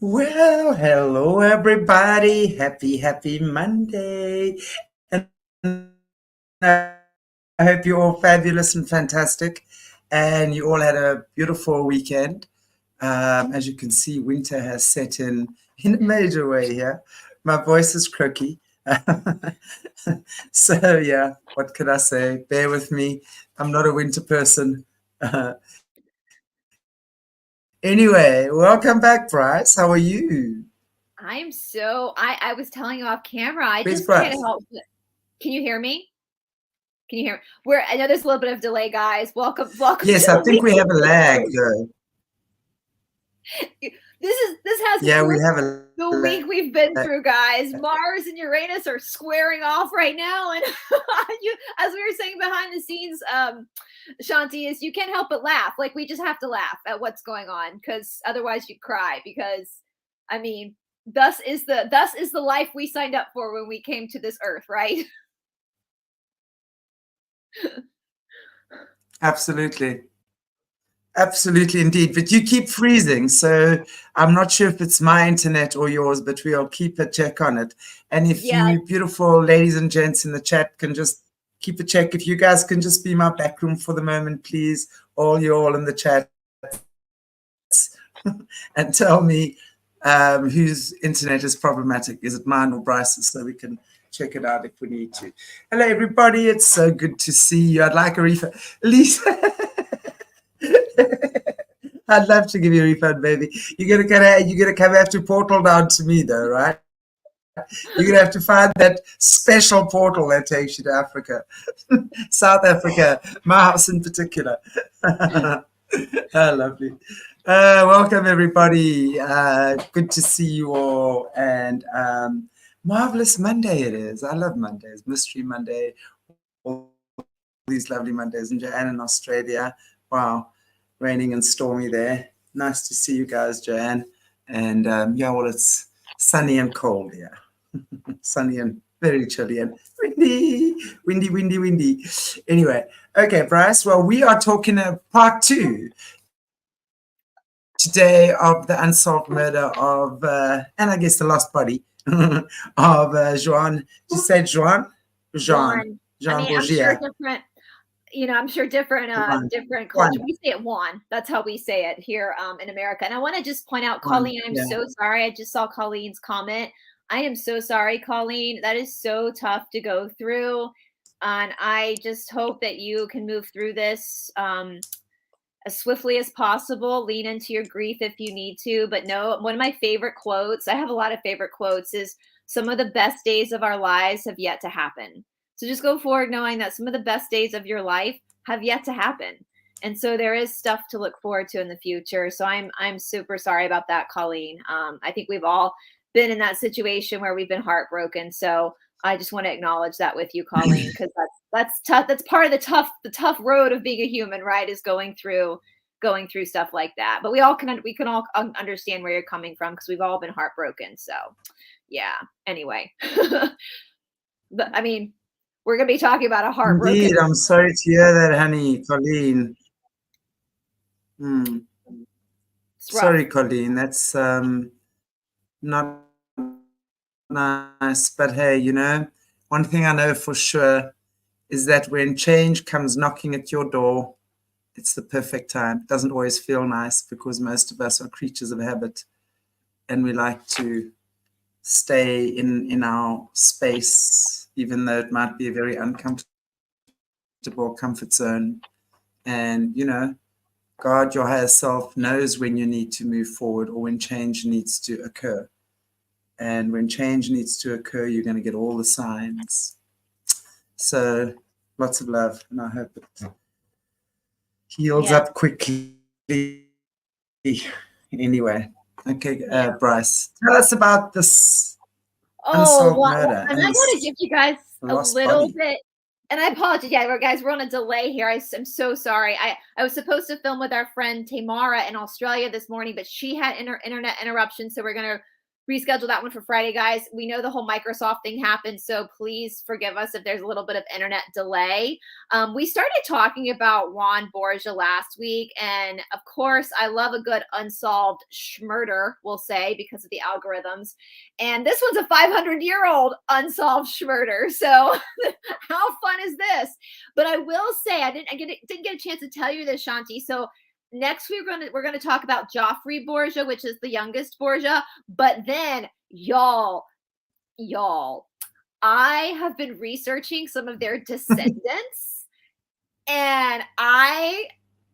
Well, hello everybody. Happy Monday. And I hope you're all fabulous and fantastic and you all had a beautiful weekend. As you can see, winter has set in a major way here. My voice is croaky. So yeah, what could I say? Bear with me. I'm not a winter person. Anyway, welcome back, Bryce. How are you? I was telling you off camera, I Where's just can't Bryce? help but can you hear me? Can you hear me? I know there's a little bit of delay, guys. Welcome to Yes, I the think we have a lag week. though. This has to Yeah, do we with have a the lag. week we've been through, guys. Mars and Uranus are squaring off right now, and as we were saying behind the scenes, Shanti, is you can't help but laugh. Like, we just have to laugh at what's going on, because otherwise you'd cry. Because, I mean, thus is the life we signed up for when we came to this earth, right? Absolutely. Absolutely indeed. But you keep freezing. So I'm not sure if it's my internet or yours, but we'll keep a check on it. And if Yeah. you beautiful ladies and gents in the chat can just keep a check, if you guys can just be my back room for the moment, please, all you all in the chat, and tell me whose internet is problematic. Is it mine or Bryce's? So we can check it out if we need to. Hello, everybody. It's so good to see you. I'd like a refund. Lisa. I'd love to give you a refund, baby. You're gonna come have to portal down to me though, right? You're gonna have to find that special portal that takes you to Africa. South Africa, my house in particular. Lovely. Welcome everybody. Good to see you all, and marvelous Monday it is. I love Mondays. Mystery Monday, all these lovely Mondays. And Joanne in Australia. Wow, raining and stormy there. Nice to see you guys, Joanne. And yeah, well, it's sunny and cold here. Sunny and very chilly and windy. Anyway, okay, Bryce. Well, we are talking part 2 today of the unsolved murder of, and I guess the lost body of JUAN. You said JUAN? Juan. I mean, I'm sure BORGIA. different. I'm sure different Juan. culture. We say it Juan. That's how we say it here in America. And I want to just point out, Juan. Colleen, I'm Yeah. so sorry. I just saw Colleen's comment. I am so sorry, Colleen. That is so tough to go through. And I just hope that you can move through this as swiftly as possible. Lean into your grief if you need to. But no, one of my favorite quotes, I have a lot of favorite quotes, is some of the best days of our lives have yet to happen. So just go forward knowing that some of the best days of your life have yet to happen. And so there is stuff to look forward to in the future. So I'm super sorry about that, Colleen. I think we've all been in that situation where we've been heartbroken. So I just want to acknowledge that with you, Colleen, because that's tough. That's part of the tough road of being a human, right? Is going through stuff like that. But we can all understand where you're coming from, because we've all been heartbroken. So yeah. Anyway, but I mean, we're going to be talking about a heartbroken. Indeed, I'm sorry to hear that, honey, Colleen. Sorry, Colleen. That's not nice. But hey, one thing I know for sure is that when change comes knocking at your door, it's the perfect time. It doesn't always feel nice, because most of us are creatures of habit, and we like to stay in our space, even though it might be a very uncomfortable comfort zone. And God, your higher self, knows when you need to move forward or when change needs to occur. And when change needs to occur, you're going to get all the signs. So lots of love, and I hope it heals up quickly. Anyway, okay, Bryce, tell us about this unsolved murder. And I got to give you guys a little bit. And I apologize. Yeah, guys, we're on a delay here. I'm so sorry. I was supposed to film with our friend Tamara in Australia this morning, but she had internet interruption. So we're going to reschedule that one for Friday, guys. We know the whole Microsoft thing happened, so please forgive us if there's a little bit of internet delay. We started talking about Juan Borgia last week, and of course, I love a good unsolved schmurder, we'll say, because of the algorithms. And this one's a 500-year-old unsolved schmurder. So how fun is this? But I will say, I didn't get a chance to tell you this, Shanti. So next we're gonna talk about Joffrey Borgia, which is the youngest Borgia. But then, y'all, I have been researching some of their descendants, and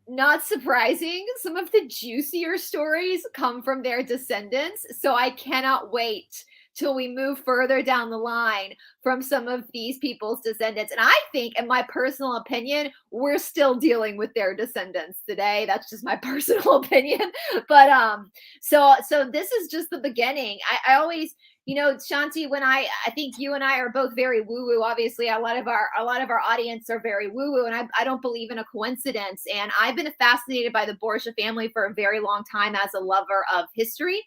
not surprising, some of the juicier stories come from their descendants. So I cannot wait till we move further down the line from some of these people's descendants. And I think, in my personal opinion, we're still dealing with their descendants today. That's just my personal opinion. But so this is just the beginning. I always, you know, Shanti, when I think you and I are both very woo-woo. Obviously, a lot of our audience are very woo-woo, and I don't believe in a coincidence. And I've been fascinated by the Borgia family for a very long time as a lover of history.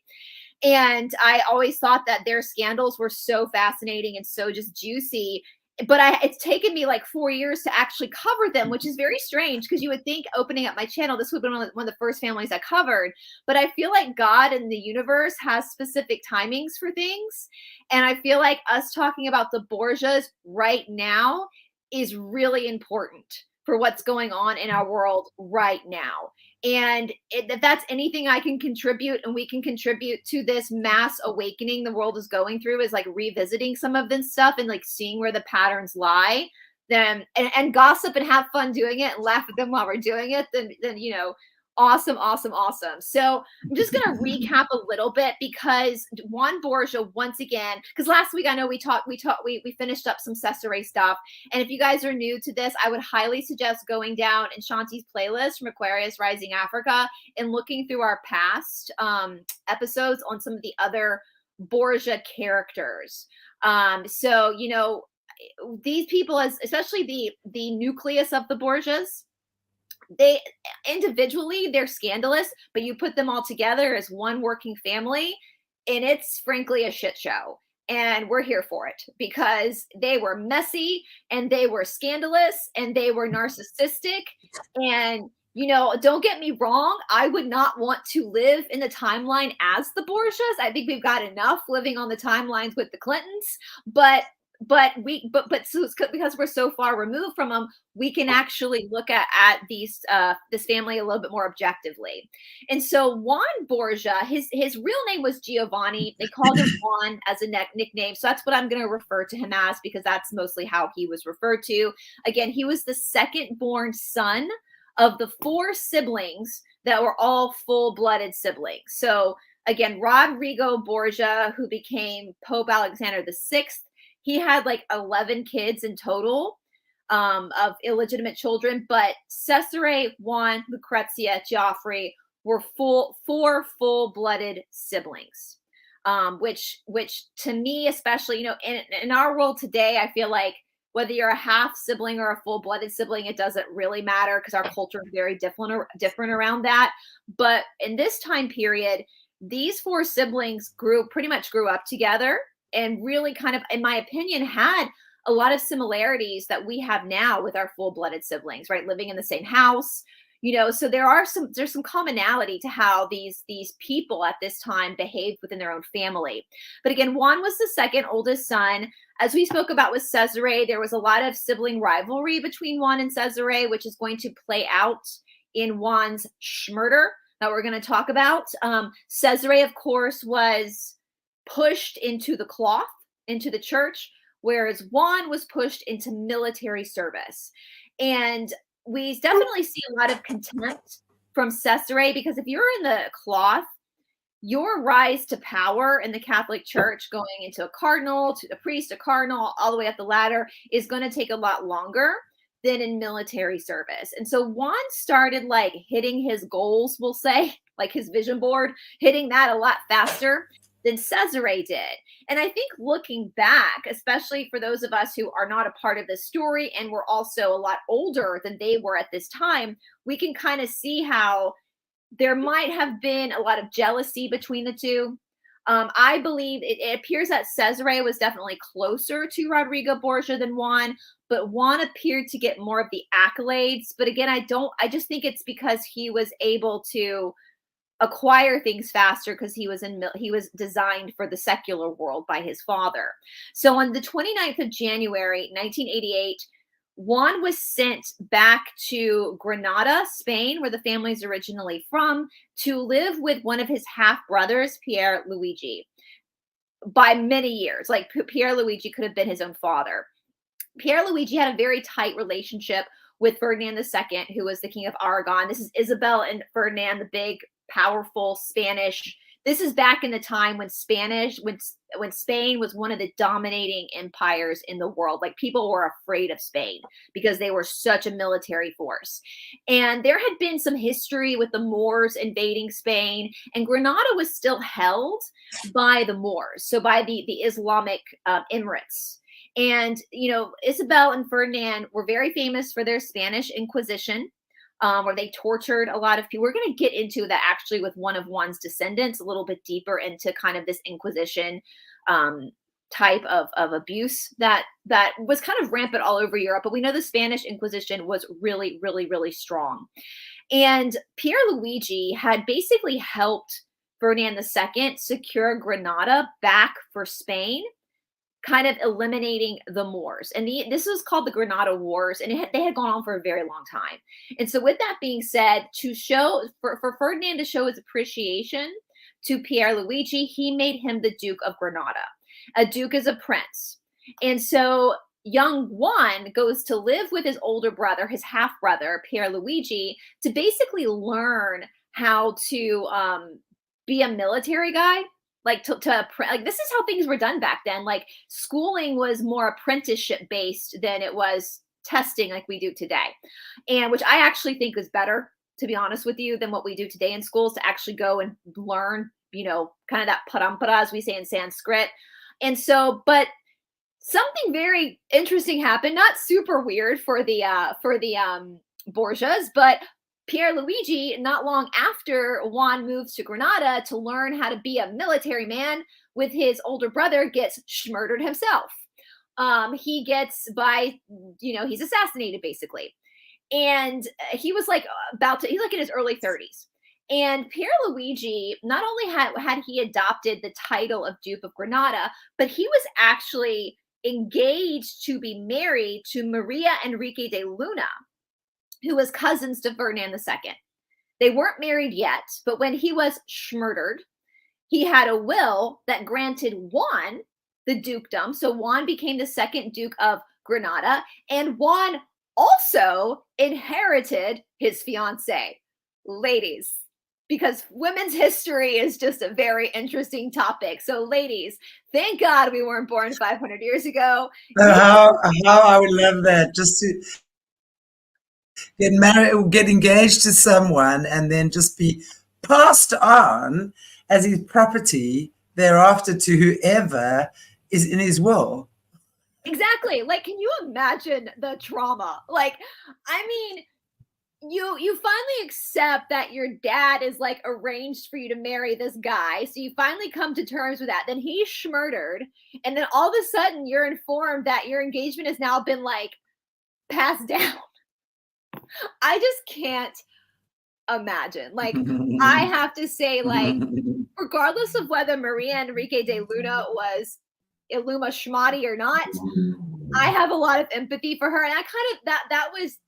And I always thought that their scandals were so fascinating and so just juicy. But it's taken me like 4 years to actually cover them, which is very strange, because you would think opening up my channel, this would have been one of the first families I covered. But I feel like God and the universe has specific timings for things. And I feel like us talking about the Borgias right now is really important for what's going on in our world right now. And if that's anything I can contribute, and we can contribute to this mass awakening the world is going through, is like revisiting some of this stuff and like seeing where the patterns lie, then and gossip and have fun doing it and laugh at them while we're doing it, then you know, awesome. So I'm just gonna recap a little bit, because Juan Borgia, once again, because last week I know we finished up some Cesare stuff. And if you guys are new to this, I would highly suggest going down in Shanti's playlist from Aquarius Rising Africa and looking through our past episodes on some of the other Borgia characters. So, you know, these people, especially the nucleus of the Borgias, they individually, they're scandalous, but you put them all together as one working family, and it's frankly a shit show. And we're here for it, because they were messy, and they were scandalous, and they were narcissistic. And, you know, don't get me wrong, I would not want to live in the timeline as the Borgias. I think we've got enough living on the timelines with the Clintons, but so because we're so far removed from them, we can actually look at these this family a little bit more objectively. And so Juan Borgia, his real name was Giovanni. They called him Juan as a nickname, so that's what I'm going to refer to him as, because that's mostly how he was referred to. Again, he was the second born son of the 4 siblings that were all full-blooded siblings. So again, Rodrigo Borgia, who became Pope Alexander VI, he had like 11 kids in total of illegitimate children, but Cesare, Juan, Lucrezia, Joffrey were 4 full-blooded siblings, which to me, especially, you know, in our world today, I feel like whether you're a half sibling or a full-blooded sibling, it doesn't really matter, because our culture is very different around that. But in this time period, these 4 siblings pretty much grew up together, and really kind of, in my opinion, had a lot of similarities that we have now with our full-blooded siblings, right? Living in the same house, you know, so there's some commonality to how these people at this time behaved within their own family. But again, Juan was the second oldest son. As we spoke about with Cesare, there was a lot of sibling rivalry between Juan and Cesare, which is going to play out in Juan's schmurder that we're going to talk about. Cesare, of course, was pushed into the cloth, into the church, whereas Juan was pushed into military service. And we definitely see a lot of contempt from Cesare, because if you're in the cloth, your rise to power in the Catholic Church, going into a cardinal, to a priest, a cardinal, all the way up the ladder, is going to take a lot longer than in military service. And so Juan started like hitting his goals, we'll say, like his vision board, hitting that a lot faster than Cesare did. And I think looking back, especially for those of us who are not a part of this story, and we're also a lot older than they were at this time, we can kind of see how there might have been a lot of jealousy between the two. I believe it appears that Cesare was definitely closer to Rodrigo Borgia than Juan, but Juan appeared to get more of the accolades. But again, I just think it's because he was able to acquire things faster because he was designed for the secular world by his father. So on the 29th of January, 1988, Juan was sent back to Granada, Spain, where the family is originally from, to live with one of his half brothers, Pierre Luigi, by many years. Like Pierre Luigi could have been his own father. Pierre Luigi had a very tight relationship with Ferdinand II, who was the King of Aragon. This is Isabel and Ferdinand, the big, powerful Spanish. This is back in the time when when Spain was one of the dominating empires in the world. Like people were afraid of Spain because they were such a military force. And there had been some history with the Moors invading Spain, and Granada was still held by the Moors, so by the Islamic Emirates. And, you know, Isabel and Ferdinand were very famous for their Spanish Inquisition, where they tortured a lot of people. We're going to get into that actually with one of Juan's descendants a little bit deeper into kind of this Inquisition type of abuse that was kind of rampant all over Europe. But we know the Spanish Inquisition was really, really, really strong. And Pierre Luigi had basically helped Ferdinand II secure Granada back for Spain, kind of eliminating the Moors. And this was called the Granada Wars, and they had gone on for a very long time. And so with that being said, to show, for Ferdinand to show his appreciation to Pierre Luigi, he made him the Duke of Granada. A duke is a prince. And so young Juan goes to live with his older brother, his half-brother, Pierre Luigi, to basically learn how to be a military guy. Like like this is how things were done back then. Like schooling was more apprenticeship based than it was testing like we do today. And which I actually think is better, to be honest with you, than what we do today in schools, to actually go and learn, you know, kind of that parampara, as we say in Sanskrit. And so, but something very interesting happened, not super weird for the Borgias, but Pierre Luigi, not long after Juan moves to Granada to learn how to be a military man with his older brother, gets murdered himself. He gets he's assassinated basically. And he was like he's like in his early 30s. And Pierre Luigi, not only had he adopted the title of Duke of Granada, but he was actually engaged to be married to Maria Enrique de Luna, who was cousins to Ferdinand II. They weren't married yet, but when he was murdered, he had a will that granted Juan the dukedom. So Juan became the second Duke of Granada, and Juan also inherited his fiancée. Ladies, because women's history is just a very interesting topic. So ladies, thank God we weren't born 500 years ago. How I would love that, just to get married or get engaged to someone and then just be passed on as his property thereafter to whoever is in his will. Exactly. Like, can you imagine the trauma? Like, I mean, you finally accept that your dad is like arranged for you to marry this guy. So you finally come to terms with that. Then he's murdered. And then all of a sudden you're informed that your engagement has now been like passed down. I just can't imagine. Like, I have to say, like, regardless of whether Maria Enrique de Luna was Illuma Schmati or not, I have a lot of empathy for her. And I kind of,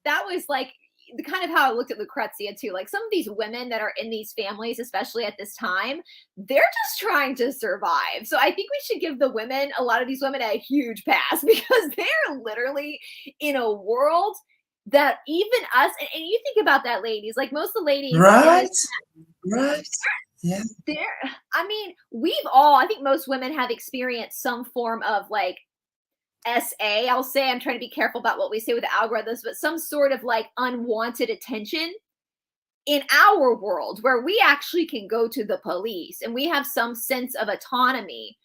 that was like the kind of how I looked at Lucrezia too. Like, some of these women that are in these families, especially at this time, they're just trying to survive. So I think we should give the women, a lot of these women, a huge pass, because they're literally in a world that even us, and you think about that, ladies, like most of the ladies, right, yeah, I mean, I think most women have experienced some form of like SA, I'll say, I'm trying to be careful about what we say with the algorithms, but some sort of like unwanted attention in our world where we actually can go to the police and we have some sense of autonomy.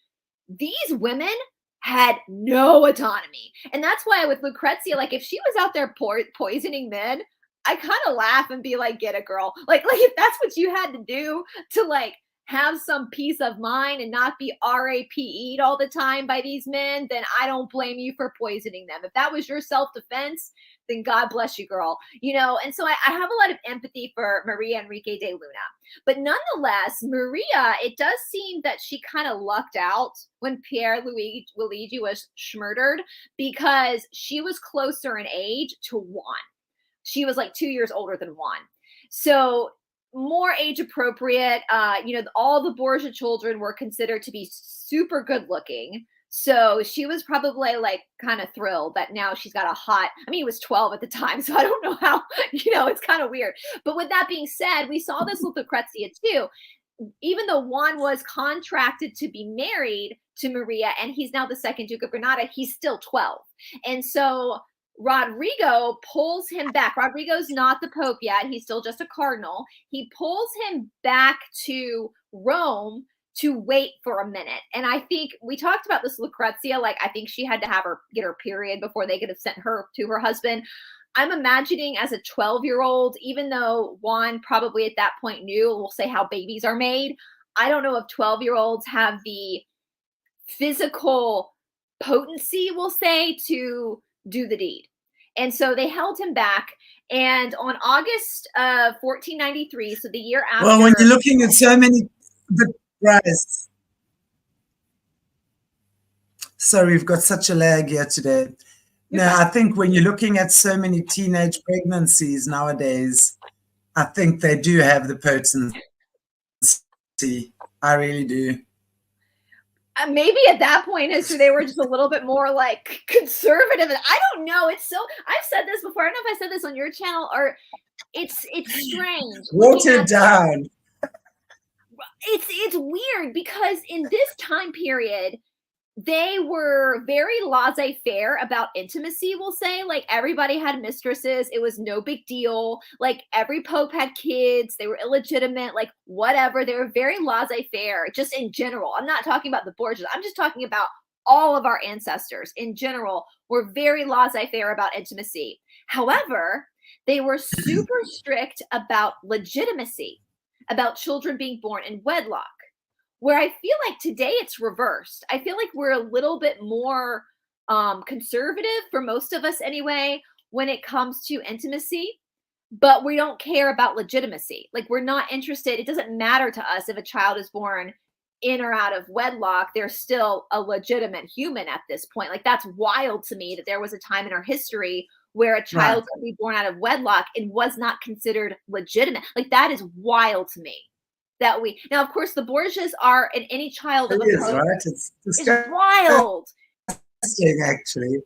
These women had no autonomy. And that's why with Lucrezia, like if she was out there poisoning men, I kind of laugh and be like, get it, girl. Like if that's what you had to do to like have some peace of mind and not be RAPE'd all the time by these men, then I don't blame you for poisoning them. If that was your self-defense, then God bless you, girl. You know, and so I have a lot of empathy for Maria Enrique de Luna. But nonetheless, Maria, it does seem that she kind of lucked out when Pierre Luigi was murdered, because she was closer in age to Juan. She was like 2 years older than Juan. So more age appropriate. You know, all the Borgia children were considered to be super good looking. So she was probably like kind of thrilled that now she's got a hot, I mean, he was 12 at the time, so I don't know how, you know, it's kind of weird. But with that being said, we saw this with Lucrezia too. Even though Juan was contracted to be married to Maria, and he's now the second Duke of Granada, he's still 12. And so Rodrigo pulls him back. Rodrigo's not the Pope yet. He's still just a cardinal. He pulls him back to Rome to wait for a minute. And I think we talked about this Lucrezia, like I think she had to have her get her period before they could have sent her to her husband. I'm imagining as a 12-year-old, even though Juan probably at that point knew, we'll say, how babies are made, I don't know if 12-year-olds have the physical potency, we'll say, to do the deed. And so they held him back. And on August of 1493, so the year after. Well, when you're looking at so many, BRICE. Sorry, we've got such a lag here today. No, I think when you're looking at so many teenage pregnancies nowadays, I think they do have the potency. I really do. Maybe at that point, they were just a little bit more like conservative. I don't know. It's so, I've said this before. I don't know if I said this on your channel, or it's strange. Watered down. It's weird because in this time period, they were very laissez-faire about intimacy, we'll say. Like, everybody had mistresses. It was no big deal. Like, every pope had kids. They were illegitimate, like, whatever. They were very laissez-faire, just in general. I'm not talking about the Borgias. I'm just talking about all of our ancestors in general were very laissez-faire about intimacy. However, they were super strict about legitimacy, about children being born in wedlock. Where I feel like today it's reversed. I feel like we're a little bit more conservative, for most of us anyway, when it comes to intimacy, but we don't care about legitimacy. Like, we're not interested. It doesn't matter to us if a child is born in or out of wedlock. They're still a legitimate human at this point. Like, that's wild to me that there was a time in our history where a child could be born out of wedlock and was not considered legitimate. Like, that is wild to me. That we now, of course, the Borgias are, and any child of a Pope, right? It's wild. Actually,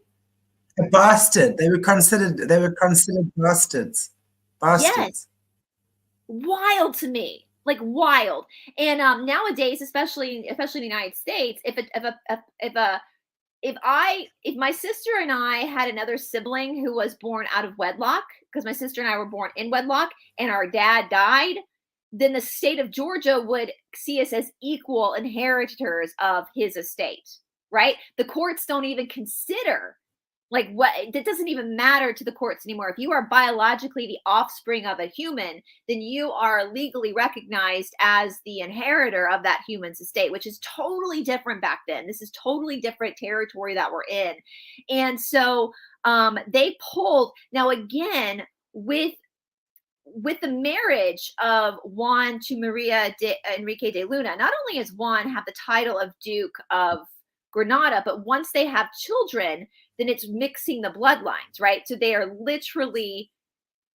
a bastard. They were considered bastards. Yes, wild to me, like wild. And nowadays, especially in the United States, if my sister and I had another sibling who was born out of wedlock, because my sister and I were born in wedlock, and our dad died, then the state of Georgia would see us as equal inheritors of his estate, right? The courts don't even consider, like, what, that doesn't even matter to the courts anymore. If you are biologically the offspring of a human, then you are legally recognized as the inheritor of that human's estate, which is totally different back then. This is totally different territory that we're in. And so they pulled, now again, with the marriage of Juan to Maria Enrique de Luna, not only does Juan have the title of Duke of Granada, but once they have children, then it's mixing the bloodlines, right? So they are literally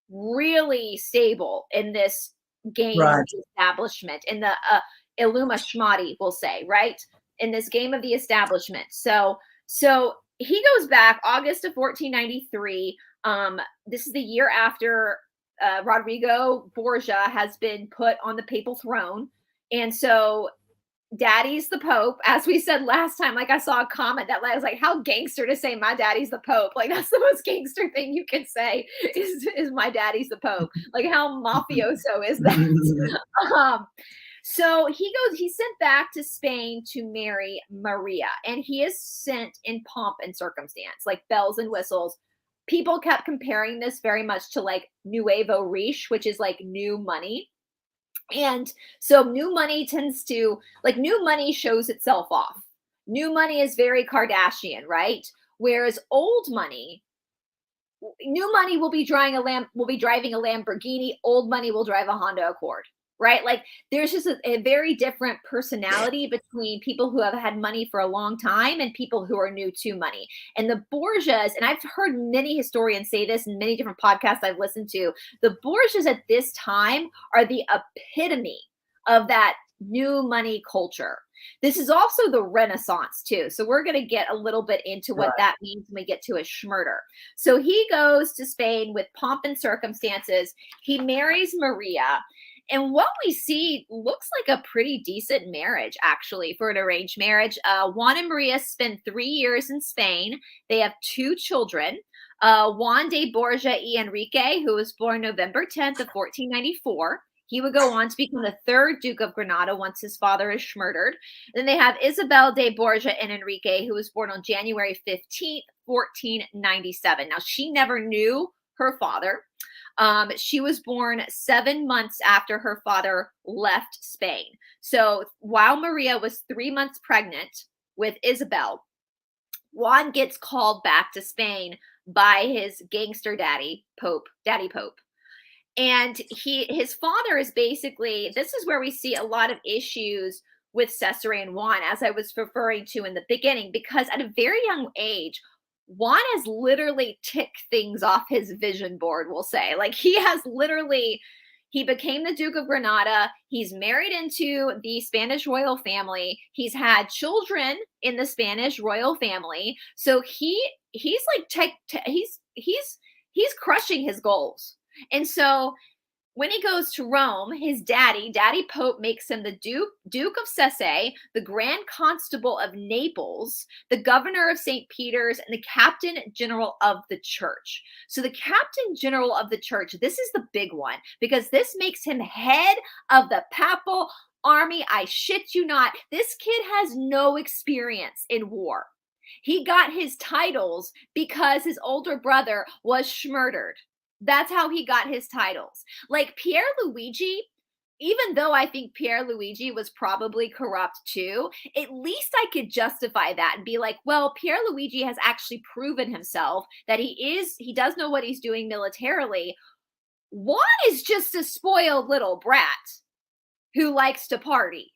really stable in this game of the establishment, in the Illuma Schmati, we'll say, right? In this game of the establishment. So he goes back August of 1493. This is the year after Rodrigo Borgia has been put on the papal throne. And so daddy's the Pope, as we said last time. Like, I saw a comment that was like, how gangster to say my daddy's the Pope. Like, that's the most gangster thing you can say is my daddy's the Pope. Like, how mafioso is that? So he's sent back to Spain to marry Maria, and he is sent in pomp and circumstance, like bells and whistles. People kept comparing this very much to like Nuevo Riche, which is like new money. And so new money tends to, like, new money shows itself off. New money is very Kardashian, right? Whereas old money, new money will be driving a Lamborghini. Old money will drive a Honda Accord, right? Like there's just a very different personality between people who have had money for a long time and people who are new to money. And the Borgias, and I've heard many historians say this in many different podcasts I've listened to, the Borgias at this time are the epitome of that new money culture. This is also the Renaissance too. So we're going to get a little bit into what that means when we get to a Schmurder. So he goes to Spain with pomp and circumstances. He marries Maria. And what we see looks like a pretty decent marriage, actually, for an arranged marriage. Juan and Maria spend 3 years in Spain. They have 2 children. Juan de Borgia y Enrique, who was born November 10th of 1494. He would go on to become the 3rd Duke of Granada once his father is schmurdered. Then they have Isabel de Borgia and Enrique, who was born on January 15th, 1497. Now, she never knew her father. She was born 7 months after her father left Spain. So while Maria was 3 months pregnant with Isabel, Juan gets called back to Spain by his gangster daddy Pope. And his father is basically, this is where we see a lot of issues with Cesare and Juan, as I was referring to in the beginning, because at a very young age, Juan has literally ticked things off his vision board, we'll say. Like he became the Duke of Granada. He's married into the Spanish royal family. He's had children in the Spanish royal family. So he's crushing his goals. And so when he goes to Rome, his daddy Pope, makes him the Duke of Sesse, the Grand Constable of Naples, the Governor of St. Peter's, and the Captain General of the Church. So the Captain General of the Church, this is the big one, because this makes him head of the Papal Army. I shit you not. This kid has no experience in war. He got his titles because his older brother was schmurdered. That's how he got his titles. Like Pierluigi, even though I think Pierluigi was probably corrupt too, at least I could justify that and be like, well, Pierluigi has actually proven himself that he does know what he's doing militarily. Juan is just a spoiled little brat who likes to party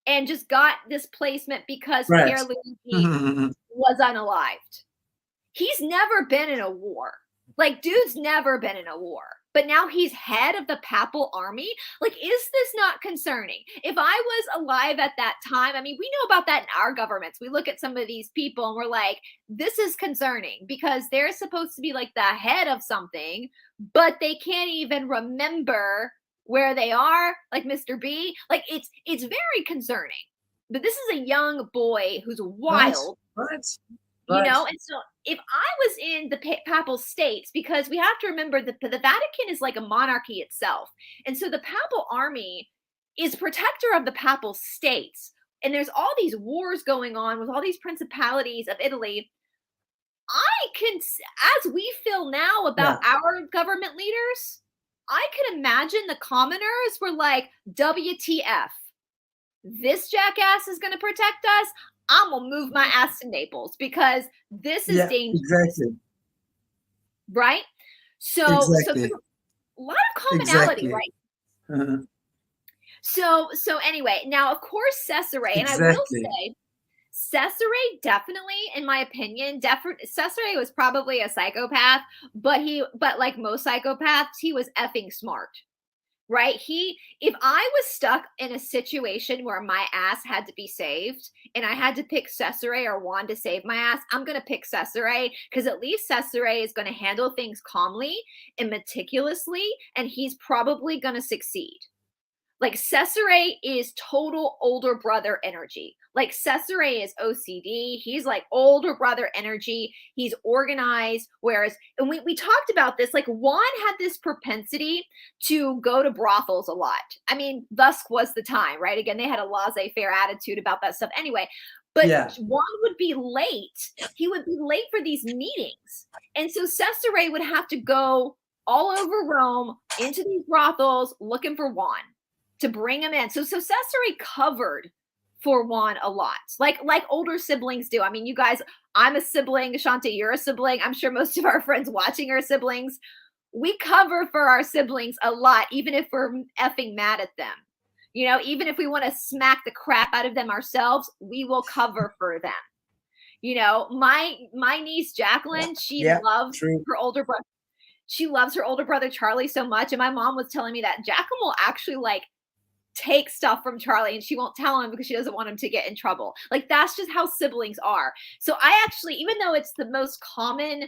and just got this placement because Pierluigi was unalived. He's never been in a war. Like, dude's never been in a war, but now he's head of the Papal Army. Like, is this not concerning? If I was alive at that time, I mean, we know about that in our governments. We look at some of these people and we're like, this is concerning because they're supposed to be like the head of something, but they can't even remember where they are, like Mr. B. Like, it's very concerning. But this is a young boy who's wild. Right. You know, and so if I was in the Papal States, because we have to remember that the Vatican is like a monarchy itself. And so the Papal Army is protector of the Papal States. And there's all these wars going on with all these principalities of Italy. I can, as we feel now about our government leaders, I can imagine the commoners were like, WTF, this jackass is going to protect us. I'm going to move my ass to Naples because this is dangerous. Exactly. Right? So a lot of commonality, right? Uh-huh. So anyway, now, of course, Cesare, and I will say, Cesare definitely, in my opinion, Cesare was probably a psychopath, but like most psychopaths, he was effing smart. Right? If I was stuck in a situation where my ass had to be saved and I had to pick Cesare or Juan to save my ass, I'm going to pick Cesare because at least Cesare is going to handle things calmly and meticulously, and he's probably going to succeed. Like Cesare is total older brother energy. Like Cesare is OCD. He's like older brother energy. He's organized. Whereas, and we talked about this, like Juan had this propensity to go to brothels a lot. I mean, thus was the time, right? Again, they had a laissez-faire attitude about that stuff anyway. But Juan would be late. He would be late for these meetings. And so Cesare would have to go all over Rome into these brothels looking for Juan to bring him in. So Cesare covered for Juan a lot, like older siblings do. I mean, you guys, I'm a sibling. Shante, you're a sibling. I'm sure most of our friends watching are siblings. We cover for our siblings a lot, even if we're effing mad at them. You know, even if we want to smack the crap out of them ourselves, we will cover for them. You know, my niece Jacqueline, she loves her older brother. She loves her older brother Charlie so much. And my mom was telling me that Jacqueline will actually like take stuff from Charlie and she won't tell him because she doesn't want him to get in trouble. Like, that's just how siblings are. So I actually, even though it's the most common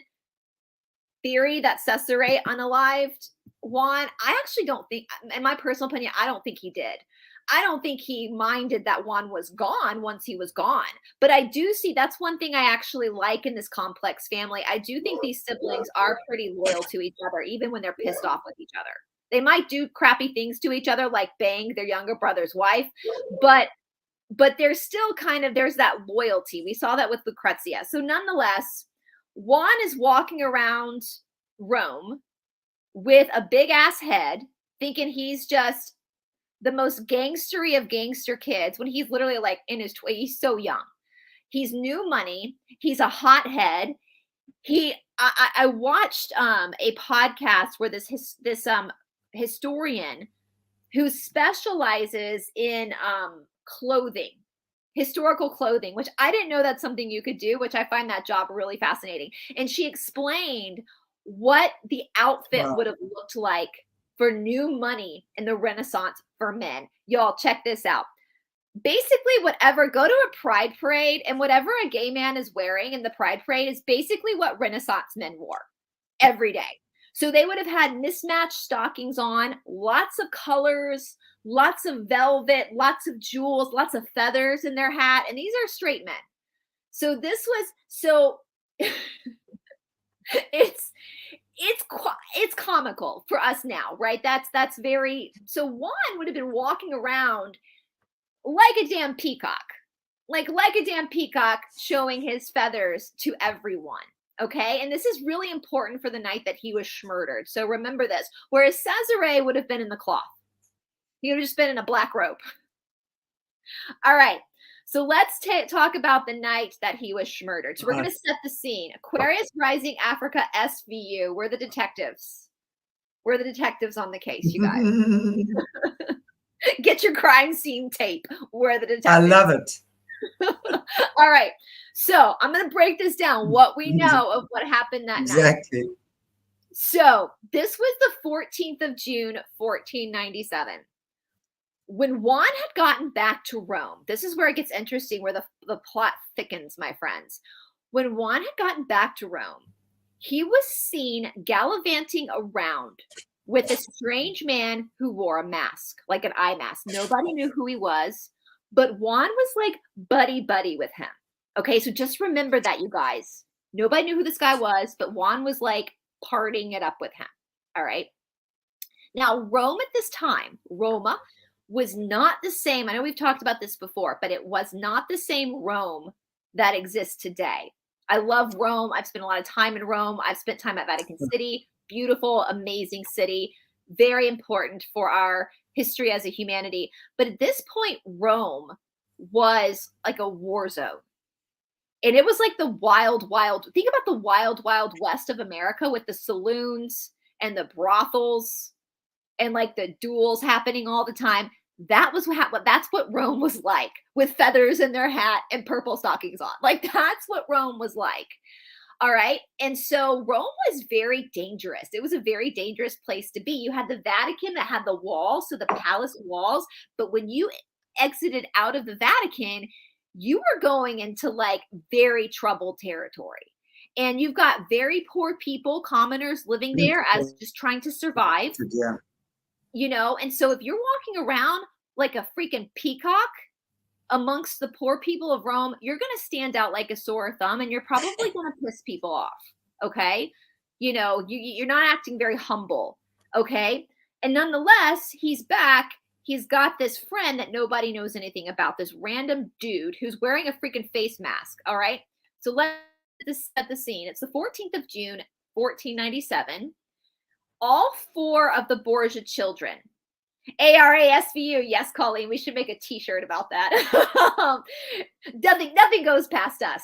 theory that Cesare unalived Juan, I actually don't think, in my personal opinion, I don't think he did. I don't think he minded that Juan was gone once he was gone. But I do see, that's one thing I actually like in this complex family. I do think these siblings are pretty loyal to each other, even when they're pissed off with each other. They might do crappy things to each other, like bang their younger brother's wife, but there's still kind of, there's that loyalty. We saw that with Lucrezia. So nonetheless, Juan is walking around Rome with a big ass head, thinking he's just the most gangstery of gangster kids when he's literally like in his 20s. He's so young. He's new money. He's a hothead. I watched a podcast where this historian who specializes in clothing, historical clothing, which I didn't know that's something you could do, which I find that job really fascinating. And she explained what the outfit would have looked like for new money in the Renaissance for men. Y'all, check this out. Basically, whatever, go to a pride parade, and whatever a gay man is wearing in the pride parade is basically what Renaissance men wore every day. So they would have had mismatched stockings on, lots of colors, lots of velvet, lots of jewels, lots of feathers in their hat. And these are straight men. So this was, so it's comical for us now, right? That's very, so Juan would have been walking around like a damn peacock, like a damn peacock, showing his feathers to everyone. Okay. And this is really important for the night that he was murdered. So remember this, whereas Cesare would have been in the cloth. He would have just been in a black robe. All right. So let's talk about the night that he was murdered. So we're going to set the scene. Aquarius Rising Africa SVU. We're the detectives. We're the detectives on the case, you guys. Get your crime scene tape. We're the detectives. I love it. All right. So I'm going to break this down, what we know of what happened that night. Exactly. So this was the 14th of June, 1497. When Juan had gotten back to Rome, this is where it gets interesting, where the plot thickens, my friends. When Juan had gotten back to Rome, he was seen gallivanting around with a strange man who wore a mask, like an eye mask. Nobody knew who he was, but Juan was like buddy with him. Okay, so just remember that, you guys. Nobody knew who this guy was, but Juan was like partying it up with him. All right. Now, Rome at this time, Roma, was not the same. I know we've talked about this before, but it was not the same Rome that exists today. I love Rome. I've spent a lot of time in Rome. I've spent time at Vatican City. Beautiful, amazing city. Very important for our history as a humanity. But at this point, Rome was like a war zone. And it was like the wild, think about the wild west of America with the saloons and the brothels and like the duels happening all the time. That's what Rome was like, with feathers in their hat and purple stockings on. Like, that's what Rome was like. All right. And so Rome was very dangerous. It was a very dangerous place to be. You had the Vatican that had the walls, so the palace walls. But when you exited out of the Vatican, you were going into like very troubled territory. And you've got very poor people, commoners living there as just trying to survive. Yeah. You know, and so if you're walking around like a freaking peacock amongst the poor people of Rome, you're going to stand out like a sore thumb, and you're probably going to piss people off. Okay. You know, you're not acting very humble. Okay. And nonetheless, he's back. He's got this friend that nobody knows anything about, this random dude who's wearing a freaking face mask. All right. So let's set the scene. It's the 14th of June, 1497. All four of the Borgia children ARASVU. Yes, Colleen, we should make a t-shirt about that. Nothing goes past us.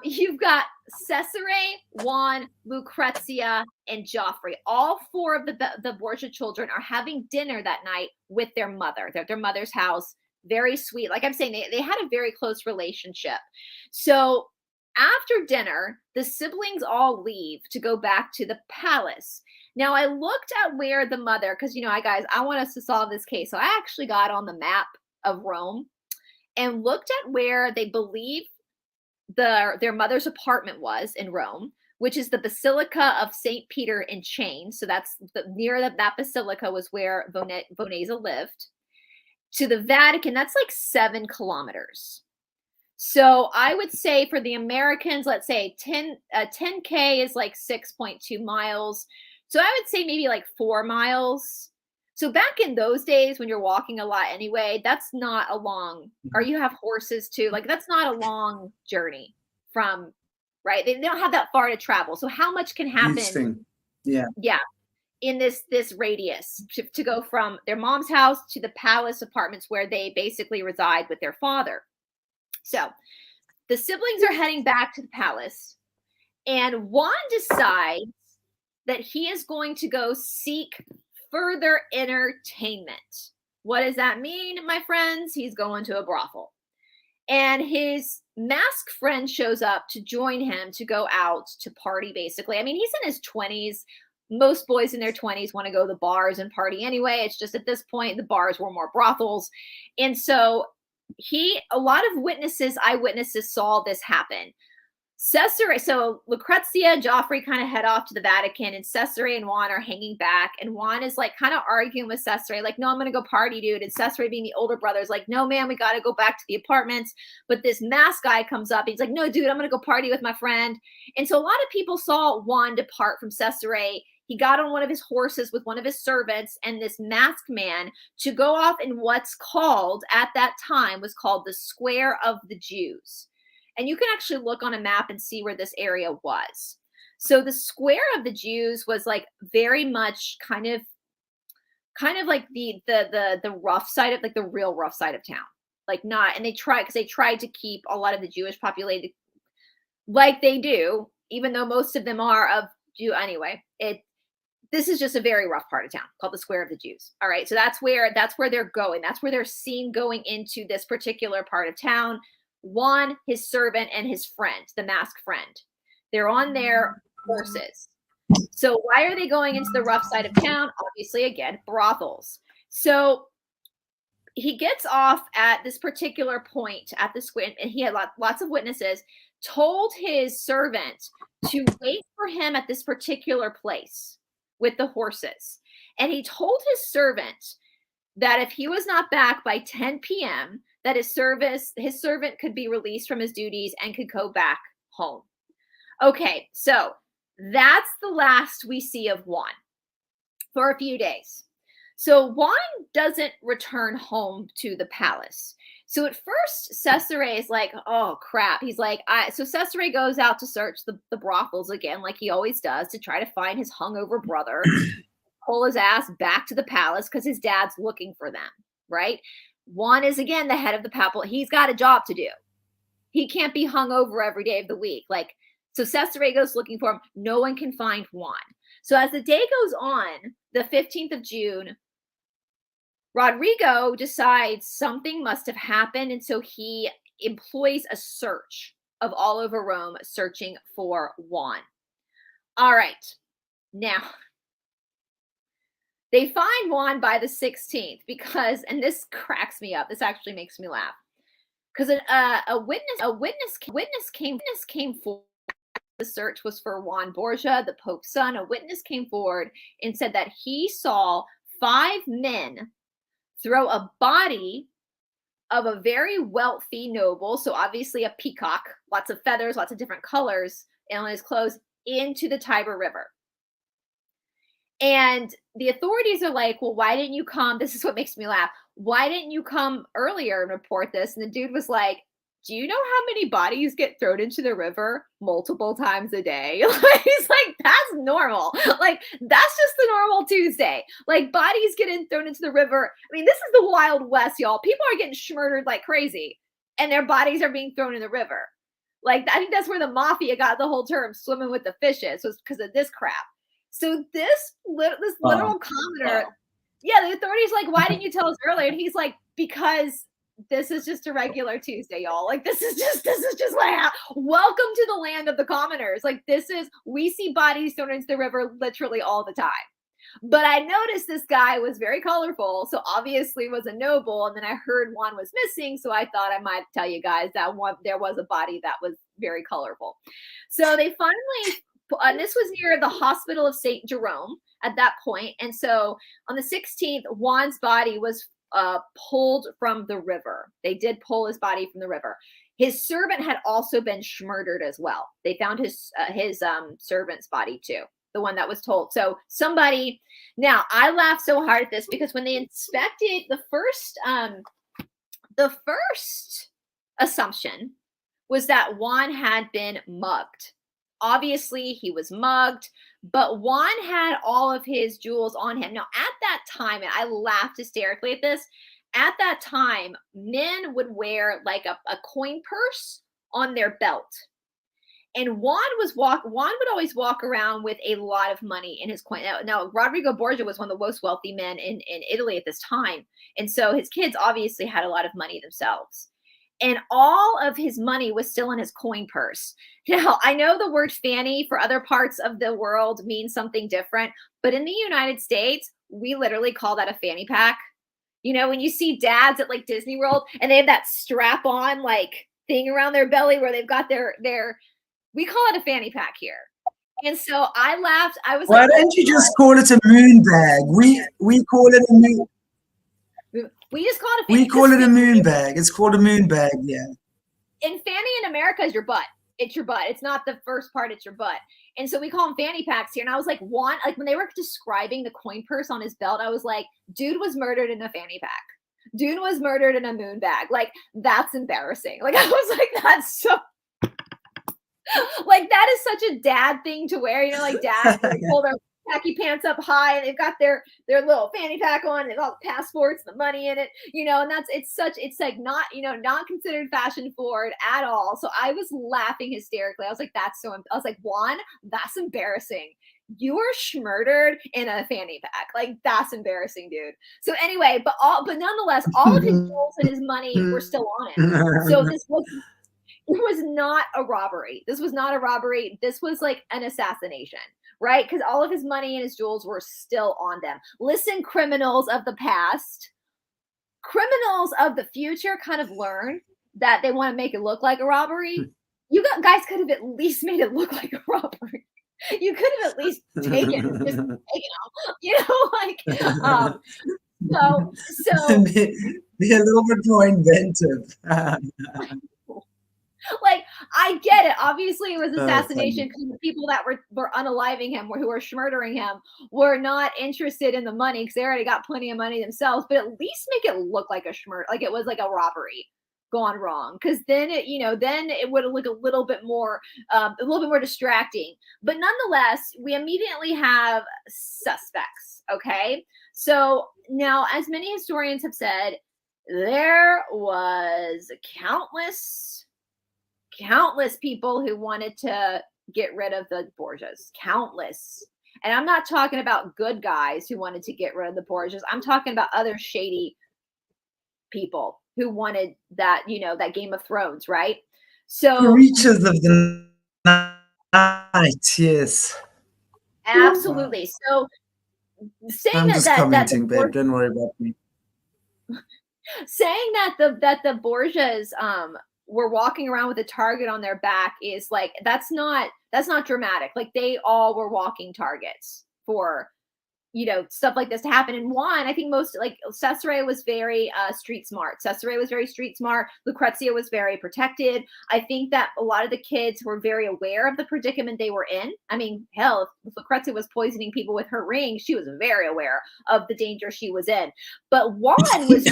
You've got Cesare, Juan, Lucrezia, and Joffrey. All four of the Borgia children are having dinner that night with their mother. They're at their mother's house. Very sweet. Like I'm saying, they had a very close relationship. So after dinner, the siblings all leave to go back to the palace. Now, I looked at where the mother, because, you know, guys, I want us to solve this case. So I actually got on the map of Rome and looked at where they believe their mother's apartment was in Rome, which is the Basilica of St. Peter in Chains. So that's near that basilica was where Vonesa lived. To the Vatican, that's like 7 kilometers. So I would say for the Americans, let's say 10K is like 6.2 miles. So I would say maybe like 4 miles. So back in those days when you're walking a lot anyway, that's not a long, or you have horses too, like that's not a long journey from, right? They don't have that far to travel. So how much can happen? Yeah. In this radius to go from their mom's house to the palace apartments where they basically reside with their father. So the siblings are heading back to the palace, and Juan decides that he is going to go seek further entertainment. What does that mean, my friends? He's going to a brothel. And his masked friend shows up to join him to go out to party, basically. I mean, he's in his 20s. Most boys in their 20s want to go to the bars and party anyway. It's just at this point, the bars were more brothels. And so a lot of eyewitnesses saw this happen. Cesare, so Lucrezia and Joffrey kind of head off to the Vatican, and Cesare and Juan are hanging back. And Juan is like kind of arguing with Cesare, like, no, I'm going to go party, dude. And Cesare, being the older brother, is like, no, man, we got to go back to the apartments. But this masked guy comes up. He's like, no, dude, I'm going to go party with my friend. And so a lot of people saw Juan depart from Cesare. He got on one of his horses with one of his servants and this masked man to go off in what's called, at that time, was called the Square of the Jews. And you can actually look on a map and see where this area was. So the Square of the Jews was like very much kind of like the rough side of, like the real rough side of town. Like not, and they tried to keep a lot of the Jewish populated like they do, even though most of them are of Jew anyway. This is just a very rough part of town called the Square of the Jews. All right. So that's where they're going. That's where they're seen going into this particular part of town. Juan, his servant, and his friend, the masked friend. They're on their horses. So why are they going into the rough side of town? Obviously, again, brothels. So he gets off at this particular point at the square, and he had lots of witnesses, told his servant to wait for him at this particular place with the horses. And he told his servant that if he was not back by 10 p.m., that his servant could be released from his duties and could go back home. Okay, so that's the last we see of Juan for a few days. So Juan doesn't return home to the palace. So at first, Cesare is like, oh, crap. He's like, so Cesare goes out to search the brothels again, like he always does, to try to find his hungover brother, pull his ass back to the palace because his dad's looking for them, right? Juan is, again, the head of the papal. He's got a job to do. He can't be hung over every day of the week. So Cesare goes looking for him. No one can find Juan. So as the day goes on, the 15th of June, Rodrigo decides something must have happened. And so he employs a search of all over Rome, searching for Juan. All right. Now, they find Juan by the 16th because, and this cracks me up. This actually makes me laugh because a witness came forward. The search was for Juan Borgia, the Pope's son. A witness came forward and said that he saw 5 men throw a body of a very wealthy noble, so obviously a peacock, lots of feathers, lots of different colors on his clothes, into the Tiber River. And the authorities are like, well, why didn't you come? This is what makes me laugh. Why didn't you come earlier and report this? And the dude was like, do you know how many bodies get thrown into the river multiple times a day? Like, he's like, that's normal. Like, that's just the normal Tuesday. Like, bodies getting thrown into the river. I mean, this is the Wild West, y'all. People are getting murdered like crazy, and their bodies are being thrown in the river. Like, I think that's where the mafia got the whole term "swimming with the fishes," was because of this crap. So this literal commenter, yeah, the authorities like, why didn't you tell us earlier? And he's like, because this is just a regular Tuesday, y'all. Like, this is just what happened. Welcome to the land of the commoners. Like, we see bodies thrown into the river literally all the time. But I noticed this guy was very colorful, so obviously was a noble. And then I heard one was missing, so I thought I might tell you guys that there was a body that was very colorful. So they finally, and this was near the Hospital of St. Jerome at that point. And so on the 16th, Juan's body was pulled from the river. They did pull his body from the river. His servant had also been murdered as well. They found his servant's body too, the one that was told. So somebody, now I laughed so hard at this because when they inspected the first assumption was that Juan had been mugged. Obviously he was mugged, but Juan had all of his jewels on him. Now at that time, and I laughed hysterically at this, at that time, men would wear like a coin purse on their belt. And Juan would always walk around with a lot of money in his coin. Now Rodrigo Borgia was one of the most wealthy men in Italy at this time. And so his kids obviously had a lot of money themselves. And all of his money was still in his coin purse. Now, I know the word fanny for other parts of the world means something different, but in the United States, we literally call that a fanny pack. You know, when you see dads at like Disney World and they have that strap on like thing around their belly where they've got their we call it a fanny pack here. And so I laughed. I was Why like, don't you just call it a moon bag? We call it a moon. We just call it a fanny. We call it a moon bag. It's called a moon bag, yeah. And fanny in America is your butt. It's your butt. It's not the first part, it's your butt. And so we call them fanny packs here. And I was like, like when they were describing the coin purse on his belt, I was like, dude was murdered in a fanny pack. Dude was murdered in a moon bag. Like, that's embarrassing. Like, I was like, that's so like, that is such a dad thing to wear. You know, like dads pull their khaki pants up high and they've got their little fanny pack on and they've got the passports, the money in it, you know, and it's like not, you know, not considered fashion forward at all. So I was laughing hysterically. I was like, I was like, Juan, that's embarrassing. You were schmurdered in a fanny pack. Like, that's embarrassing, dude. So anyway, but nonetheless, all of his jewels and his money were still on him. So it was not a robbery. This was not a robbery. This was like an assassination, right? Because all of his money and his jewels were still on them. Listen, criminals of the past, criminals of the future kind of learn that they want to make it look like a robbery. You guys could have at least made it look like a robbery. You could have at least taken them, you know, like, so be a little bit more inventive. Like, I get it. Obviously, it was assassination because the people that were unaliving him, who were murdering him, were not interested in the money because they already got plenty of money themselves. But at least make it look like like it was like a robbery gone wrong. Because then it would look a little bit more distracting. But nonetheless, we immediately have suspects. Okay, so now, as many historians have said, there was countless people who wanted to get rid of the Borgias. Countless. And I'm not talking about good guys who wanted to get rid of the Borgias. I'm talking about other shady people who wanted that, you know, that Game of Thrones, right? So creatures of the night, yes. Absolutely. So saying I'm just commenting, that babe. Don't worry about me. Saying that the Borgias were walking around with a target on their back is like, that's not dramatic. Like, they all were walking targets for, you know, stuff like this to happen. And Juan, I think most, like, Cesare was very street smart. Lucrezia was very protected. I think that a lot of the kids were very aware of the predicament they were in. I mean, hell, if Lucrezia was poisoning people with her ring, she was very aware of the danger she was in. But Juan was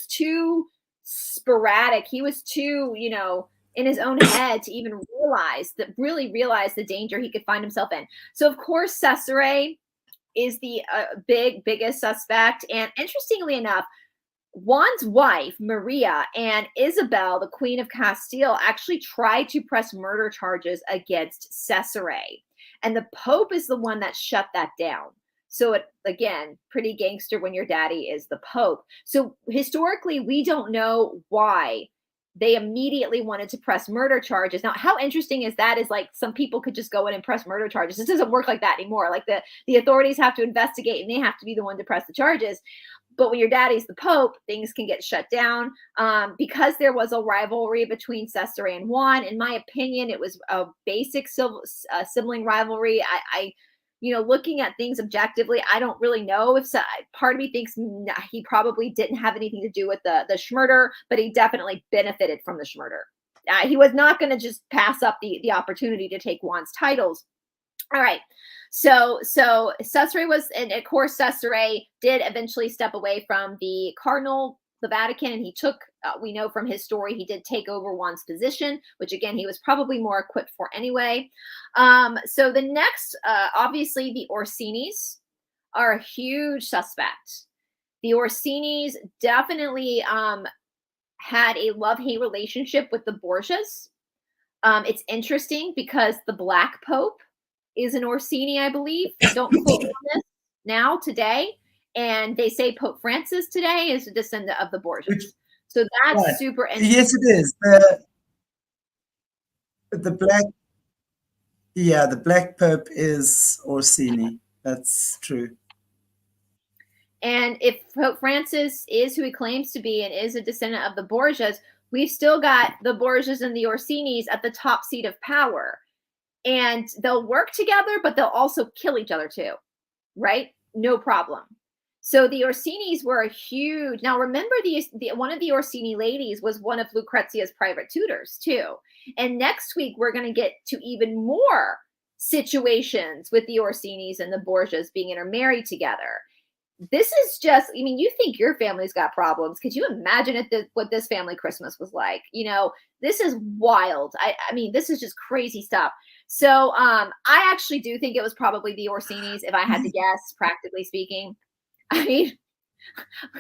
too sporadic. He was too, you know, in his own head to even really realize the danger he could find himself in. So of course, Cesare is the biggest suspect. And interestingly enough, Juan's wife, Maria, and Isabel, the Queen of Castile, actually tried to press murder charges against Cesare. And the Pope is the one that shut that down. So it, again, pretty gangster when your daddy is the Pope. So historically, we don't know why they immediately wanted to press murder charges. Now, how interesting is that? Is like some people could just go in and press murder charges. This doesn't work like that anymore. Like the authorities have to investigate and they have to be the one to press the charges. But when your daddy's the Pope, things can get shut down. Because there was a rivalry between Cesare and Juan. In my opinion, it was a basic sibling rivalry. You know, looking at things objectively, I don't really know if part of me thinks he probably didn't have anything to do with the schmurder, but he definitely benefited from the schmurder. He was not going to just pass up the opportunity to take Juan's titles. All right. So Cesare was, and of course, Cesare did eventually step away from the Cardinal, the Vatican, and he took, we know from his story, he did take over Juan's position, which again, he was probably more equipped for anyway. So the next, obviously the Orsinis are a huge suspect. The Orsinis definitely had a love-hate relationship with the Borgias. It's interesting because the Black Pope is an Orsini, I believe. Don't quote me on this now, today. And they say Pope Francis today is a descendant of the Borgias. So that's super interesting. Yes, it is. The Black Pope is Orsini. That's true. And if Pope Francis is who he claims to be and is a descendant of the Borgias, we've still got the Borgias and the Orsinis at the top seat of power. And they'll work together, but they'll also kill each other too, right? No problem. So the Orsinis were a huge. Now remember, one of the Orsini ladies was one of Lucrezia's private tutors too. And next week we're going to get to even more situations with the Orsinis and the Borgias being intermarried together. This is just, I mean, you think your family's got problems. Could you imagine what this family Christmas was like? You know, this is wild. I mean, this is just crazy stuff. So I actually do think it was probably the Orsinis, if I had to guess, practically speaking. I mean,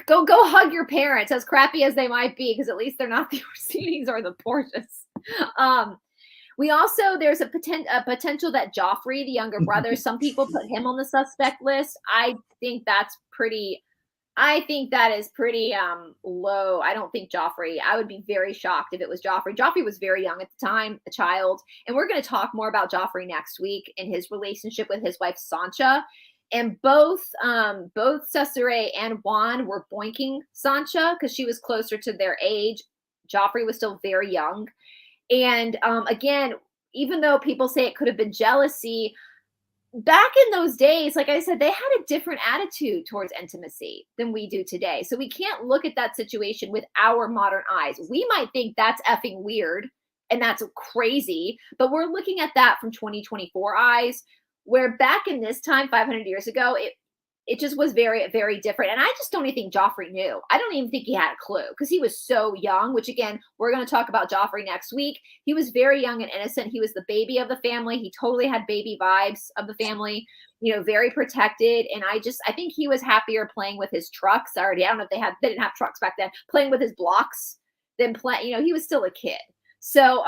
go hug your parents, as crappy as they might be, because at least they're not the Orsinis or the Borgias. We also, there's a potential that Joffrey, the younger brother, some people put him on the suspect list. I think that is pretty low. I don't think Joffrey, I would be very shocked if it was Joffrey. Joffrey was very young at the time, a child. And we're going to talk more about Joffrey next week and his relationship with his wife, Sancha. And both Cesare and Juan were boinking Sancha because she was closer to their age. Joffrey was still very young. And again, even though people say it could have been jealousy, back in those days, like I said, they had a different attitude towards intimacy than we do today. So we can't look at that situation with our modern eyes. We might think that's effing weird and that's crazy, but we're looking at that from 2024 eyes, where back in this time, 500 years ago, it just was very, very different. And I just don't even think Joffrey knew. I don't even think he had a clue because he was so young, which again, we're going to talk about Joffrey next week. He was very young and innocent. He was the baby of the family. He totally had baby vibes of the family, you know, very protected. And I think he was happier playing with his trucks already. I don't know if they didn't have trucks back then, playing with his blocks than playing, you know, he was still a kid. So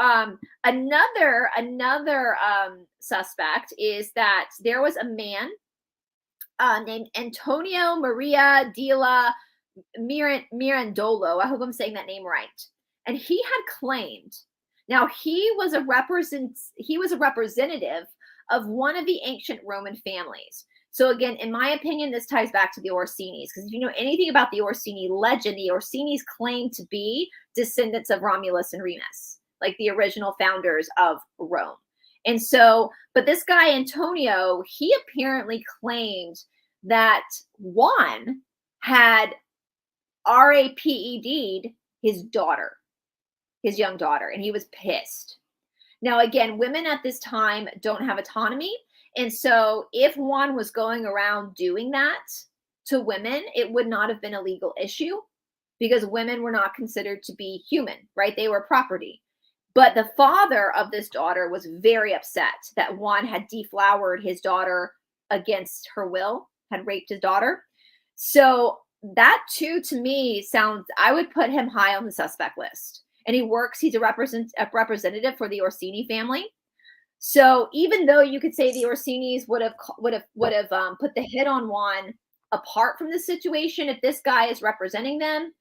another suspect is that there was a man named Antonio Maria Della Mirandolo. I hope I'm saying that name right. And he had claimed, now he was a representative of one of the ancient Roman families. So again, in my opinion, this ties back to the Orsinis, because if you know anything about the Orsini legend, the Orsinis claim to be descendants of Romulus and Remus, like the original founders of Rome. And so, but this guy, Antonio, he apparently claimed that Juan had RAPED'd his daughter, his young daughter, and he was pissed. Now, again, women at this time don't have autonomy. And so if Juan was going around doing that to women, it would not have been a legal issue. because women were not considered to be human, right? They were property. But the father of this daughter was very upset that Juan had deflowered his daughter against her will, had raped his daughter. So that too, to me, sounds, I would put him high on the suspect list. And he's a representative for the Orsini family. So even though you could say the Orsinis would have put the hit on Juan apart from the situation, if this guy is representing them,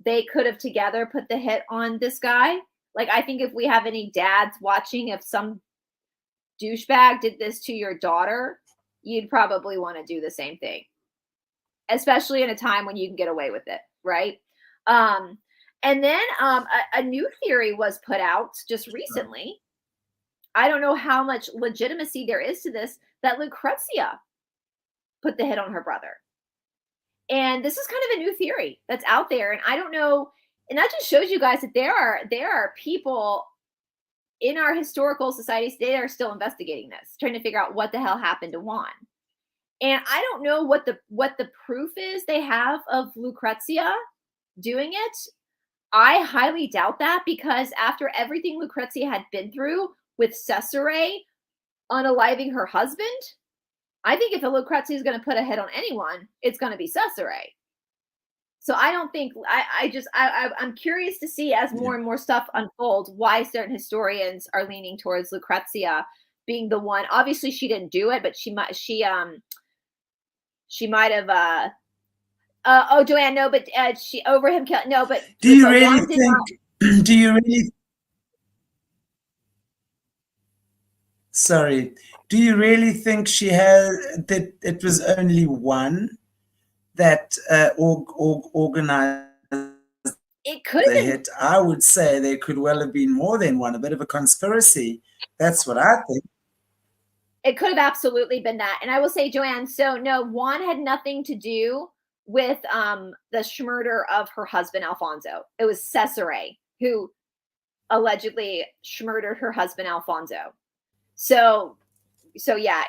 they could have together put the hit on this guy. Like, I think if we have any dads watching, if some douchebag did this to your daughter, you'd probably want to do the same thing, especially in a time when you can get away with it, right? And then a new theory was put out just recently. I don't know how much legitimacy there is to this, that Lucrezia put the hit on her brother. And this is kind of a new theory that's out there. And I don't know. And that just shows you guys that there are people in our historical societies, they are still investigating this, trying to figure out what the hell happened to Juan. And I don't know what the proof is they have of Lucrezia doing it. I highly doubt that, because after everything Lucrezia had been through with Cesare unaliving her husband, I think if a Lucrezia is going to put a hit on anyone, it's going to be Cesare. So I don't think, I'm curious to see, as more and more stuff unfolds, why certain historians are leaning towards Lucrezia being the one. Obviously she didn't do it, but she might have, oh, JUAN, no, but she over him killed, no, but do you really think, do you really, sorry, do you really think she had, that it was only one that organized it could the hit? I would say there could well have been more than one, a bit of a conspiracy. That's what I think. It could have absolutely been that. And I will say, JUAN, so no, Juan had nothing to do with the murder of her husband, Alfonso. It was Cesare who allegedly murdered her husband, Alfonso. So yeah,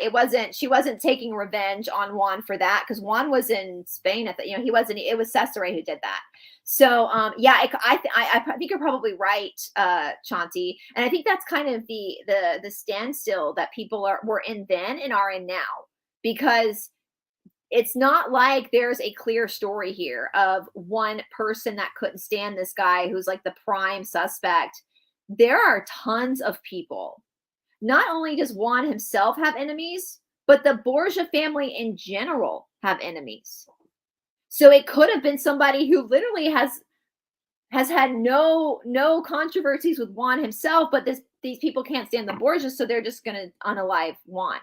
she wasn't taking revenge on Juan for that, because Juan was in Spain at the, it was Cesare who did that. So yeah, I think you're probably right, Chanti. And I think that's kind of the standstill that people were in then and are in now, because it's not like there's a clear story here of one person that couldn't stand this guy who's like the prime suspect. There are tons of people. Not only does Juan himself have enemies, but the Borgia family in general have enemies. So it could have been somebody who literally has had no controversies with Juan himself, but these people can't stand the Borgia, so they're just going to unalive Juan.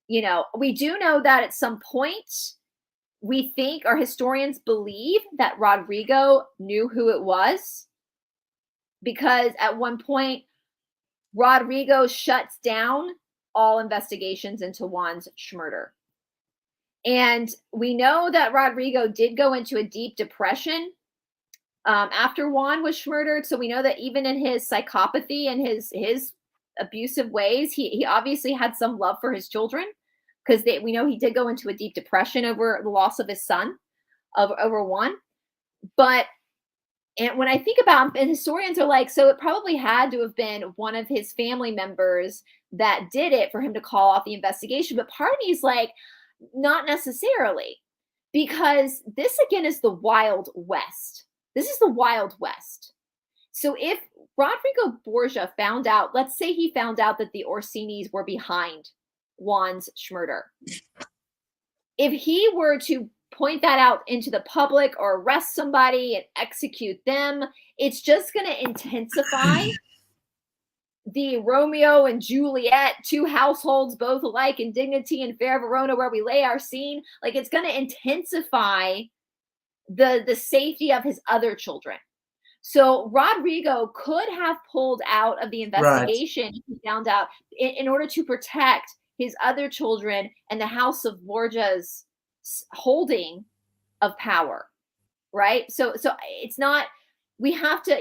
We do know that at some point, we think, our historians believe, that Rodrigo knew who it was, because at one point, Rodrigo shuts down all investigations into Juan's murder. And we know that Rodrigo did go into a deep depression after Juan was murdered. So we know that even in his psychopathy and his abusive ways, he obviously had some love for his children, because we know he did go into a deep depression over the loss of his son, over Juan. And when I think about it, and historians are like, so it probably had to have been one of his family members that did it for him to call off the investigation. But part of me is like, not necessarily, because this again is the Wild West. This is the Wild West. So if Rodrigo Borgia found out, let's say he found out that the Orsinis were behind Juan's murder, if he were to point that out into the public or arrest somebody and execute them, it's just going to intensify the Romeo and Juliet, two households both alike in dignity, and fair Verona where we lay our scene. Like, it's going to intensify the safety of his other children. So Rodrigo could have pulled out of the investigation, right, he found out, in order to protect his other children and the House of Borgia's holding of power, right? So it's not, we have to,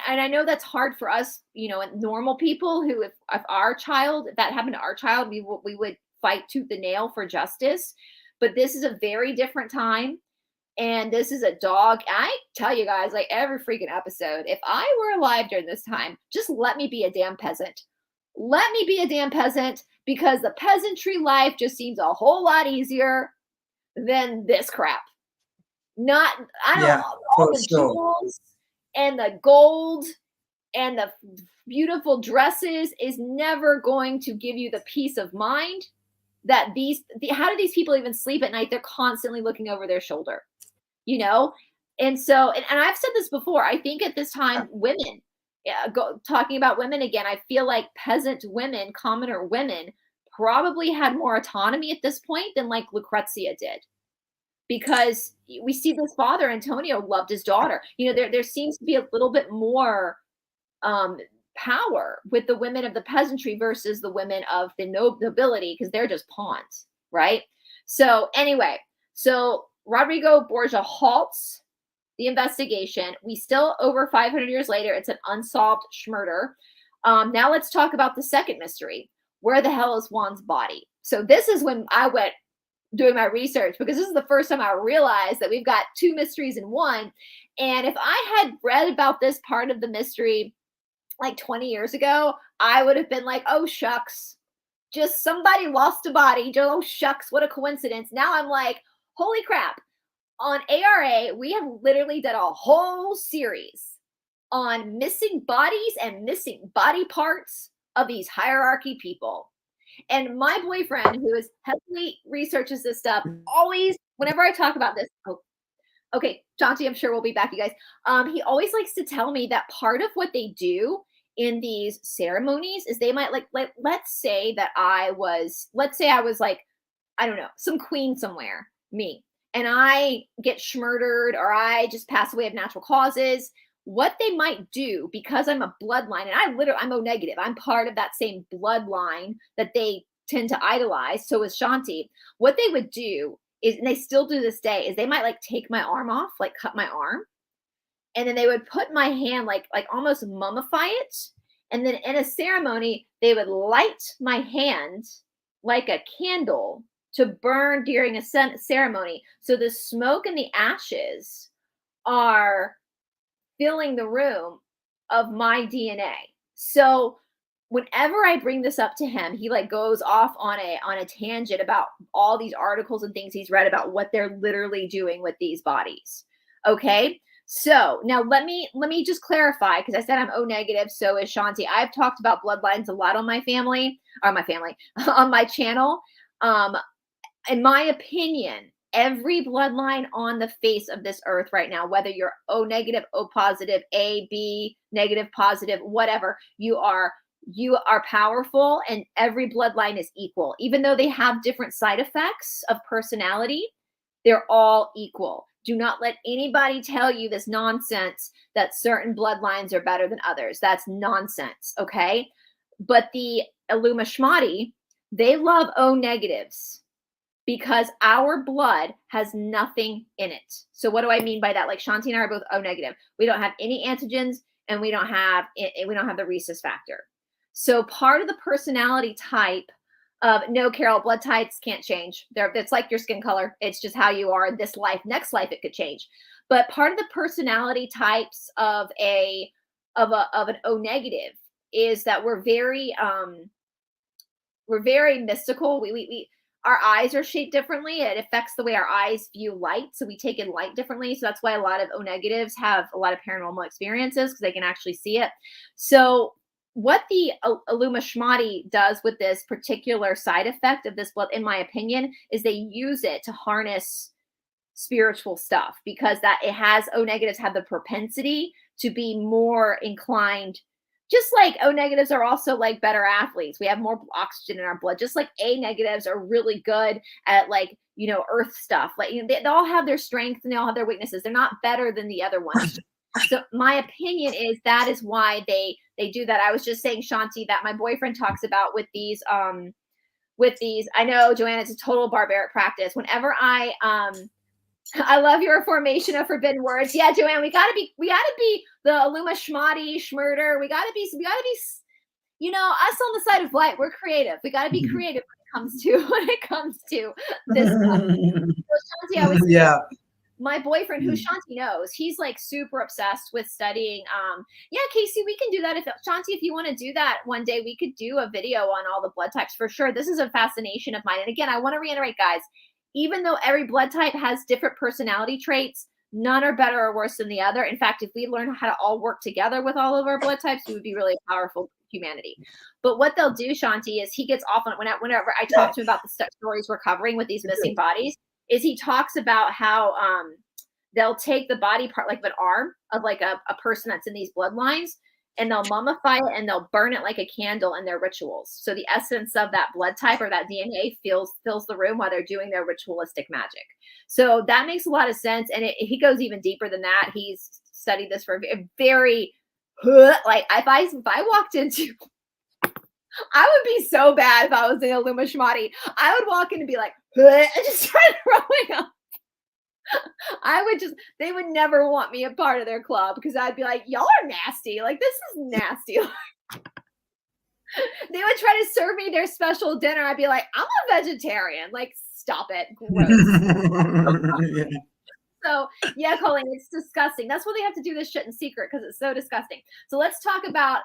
and I know that's hard for us, normal people who, if our child, if that happened to our child, we would fight tooth and nail for justice. But this is a very different time. And this is a dog. I tell you guys, like every freaking episode, if I were alive during this time, just let me be a damn peasant. Let me be a damn peasant, because the peasantry life just seems a whole lot easier than this crap. I don't know, all the jewels and the gold and the beautiful dresses is never going to give you the peace of mind that how do these people even sleep at night? They're constantly looking over their shoulder, you know? And so, and I've said this before, I think at this time, women, talking about women again, I feel like peasant women, commoner women, probably had more autonomy at this point than like Lucrezia did. Because we see this father, Antonio, loved his daughter. You know, there seems to be a little bit more power with the women of the peasantry versus the women of the nobility, because they're just pawns, right? So anyway, so Rodrigo Borgia halts the investigation. We still, over 500 years later, it's an unsolved murder. Now let's talk about the second mystery. Where the hell is Juan's body? So this is when I went doing my research, because this is the first time I realized that we've got two mysteries in one. And if I had read about this part of the mystery like 20 years ago, I would have been like, oh, shucks, just somebody lost a body. Oh, shucks, what a coincidence. Now I'm like, holy crap. On ARA, we have literally done a whole series on missing bodies and missing body parts of these hierarchy people. And my boyfriend, who is heavily researches this stuff, always, whenever I talk about this, okay, Chauncey, I'm sure we'll be back, you guys. He always likes to tell me that part of what they do in these ceremonies is they might like let's say I was like, I don't know, some queen somewhere, me, and I get murdered or I just pass away of natural causes. What they might do, because I'm a bloodline, and I'm O negative, I'm part of that same bloodline that they tend to idolize. So is Shanti. What they would do is, and they still do this day, is they might like take my arm off, like cut my arm, and then they would put my hand like almost mummify it, and then in a ceremony they would light my hand like a candle to burn during a ceremony. So the smoke and the ashes are filling the room of my DNA. So whenever I bring this up to him, he like goes off on a tangent about all these articles and things he's read about what they're literally doing with these bodies. Okay. So now let me just clarify, because I said I'm O negative. So is Shanti. I've talked about bloodlines a lot on my family, on my channel. In my opinion, every bloodline on the face of this earth right now, whether you're O negative, O positive, A, B, negative, positive, whatever, you are powerful, and every bloodline is equal. Even though they have different side effects of personality, they're all equal. Do not let anybody tell you this nonsense that certain bloodlines are better than others. That's nonsense, okay? But the Illumashmati, they love O negatives, because our blood has nothing in it. So what do I mean by that? Like Shanti and I are both O negative. We don't have any antigens, and we don't have the rhesus factor. So part of the personality type of, no, Carol, blood types can't change. It's like your skin color. It's just how you are this life. Next life it could change. But part of the personality types of an O negative is that we're very mystical. We our eyes are shaped differently. It affects the way our eyes view light. So we take in light differently. So that's why a lot of O negatives have a lot of paranormal experiences, because they can actually see it. So what the Illumashmati does with this particular side effect of this blood, in my opinion, is they use it to harness spiritual stuff, because that it has, O negatives have the propensity to be more inclined. Just like O negatives are also like better athletes. We have more oxygen in our blood. Just like A negatives are really good at like, you know, earth stuff. Like, you know, they all have their strengths and they all have their weaknesses. They're not better than the other ones. So my opinion is that is why they do that. I was just saying, Shanti, that my boyfriend talks about with these, I know, Joanna, it's a total barbaric practice. Whenever I love your formation of forbidden words. Yeah, Joanne, we gotta be the Illumashmati, Schmurder. We gotta be, you know, us on the side of light. We're creative. We gotta be creative when it comes to this stuff. So, Shanti, I was my boyfriend, who Shanti knows, he's like super obsessed with studying. Yeah, Casey, we can do that. If Shanti, if you want to do that one day, we could do a video on all the blood types for sure. This is a fascination of mine. And again, I want to reiterate, guys, even though every blood type has different personality traits, none are better or worse than the other. In fact, if we learn how to all work together with all of our blood types, we would be really powerful humanity. But what they'll do, Shanti, is he gets off on it whenever I talk to him about the stories we're covering with these missing bodies, is he talks about how they'll take the body part, like an arm of like a person that's in these bloodlines, and they'll mummify it and they'll burn it like a candle in their rituals. So the essence of that blood type or that DNA fills the room while they're doing their ritualistic magic. So that makes a lot of sense. And he goes even deeper than that. He's studied this for a very, like if I walked into, I would be so bad if I was in Illumishmati. I would walk in and be like, and just start throwing up. They would never want me a part of their club because I'd be like, y'all are nasty. Like, this is nasty. They would try to serve me their special dinner. I'd be like, I'm a vegetarian. Like, stop it. Gross. Yeah. So, yeah, Colleen, it's disgusting. That's why they have to do this shit in secret, because it's so disgusting. So let's talk about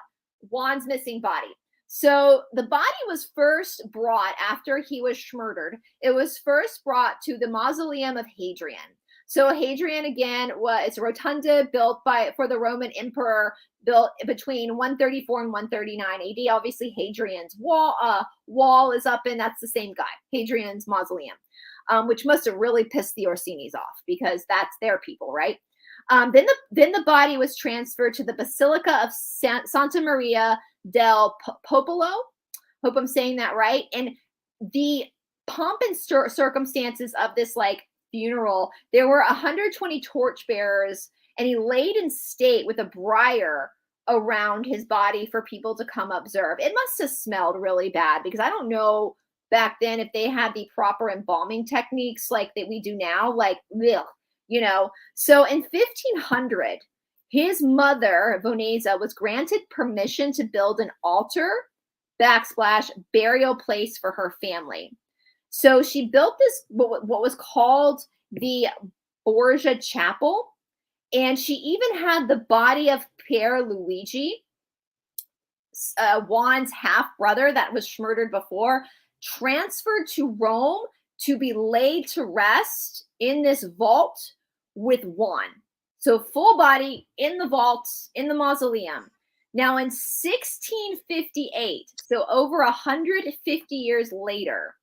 Juan's missing body. So the body was first brought after he was murdered. It was first brought to the mausoleum of Hadrian. So Hadrian, again, it's a rotunda built for the Roman emperor, built between 134 and 139 AD. Obviously, Hadrian's wall is up, and that's the same guy, Hadrian's mausoleum, which must have really pissed the Orsinis off because that's their people, right? Then the body was transferred to the Basilica of Santa Maria del Popolo. Hope I'm saying that right. And the pomp and circumstances of this like funeral, there were 120 torchbearers, and he laid in state with a briar around his body for people to come observe. It must have smelled really bad, because I don't know back then if they had the proper embalming techniques like that we do now, like, ugh, you know. So in 1500, his mother, Vonesa, was granted permission to build an altar, burial place for her family. So she built this, what was called the Borgia Chapel, and she even had the body of Pier Luigi, Juan's half-brother that was murdered before, transferred to Rome to be laid to rest in this vault with Juan. So full body in the vaults, in the mausoleum. Now in 1658, so over 150 years later,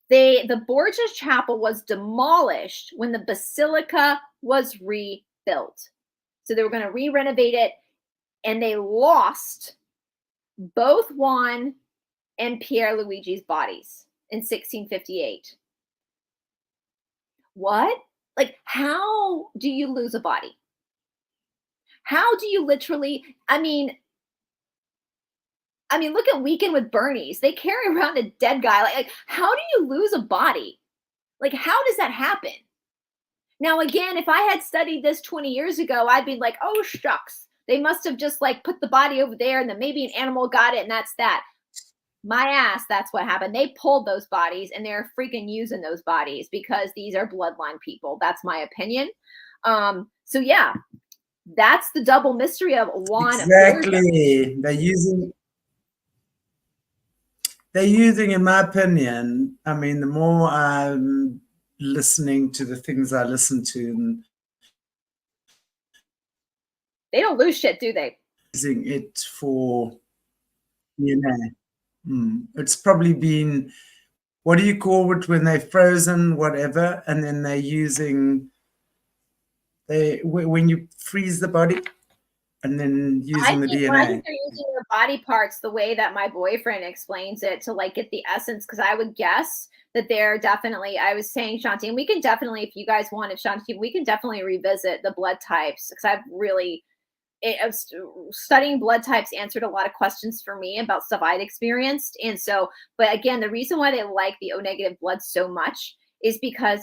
the Borgia Chapel was demolished when the basilica was rebuilt. So they were going to re-renovate it, and they lost both Juan and Pier Luigi's bodies in 1658. What? Like, how do you lose a body? How do you literally, I mean, look at Weekend with Bernie's. They carry around a dead guy. Like, how do you lose a body? Like, how does that happen? Now, again, if I had studied this 20 years ago, I'd be like, oh, shucks. They must have just like put the body over there, and then maybe an animal got it, and that's that. My ass, that's what happened. They pulled those bodies, and they're freaking using those bodies because these are bloodline people. That's my opinion. So yeah, that's the double mystery of Juan. Exactly. They're using, in my opinion, I mean, the more I'm listening to the things I listen to, they don't lose shit, do they? Using it for, you know, it's probably been, what do you call it when they're frozen, whatever, and then they're using, when you freeze the body and then using the DNA. I think they're using their body parts the way that my boyfriend explains it, to like get the essence, because I would guess that they're definitely, I was saying, Shanti, and we can definitely, if you guys wanted, Shanti, we can definitely revisit the blood types, because I've really, studying blood types answered a lot of questions for me about stuff I'd experienced. And so, but again, the reason why they like the O-negative blood so much is because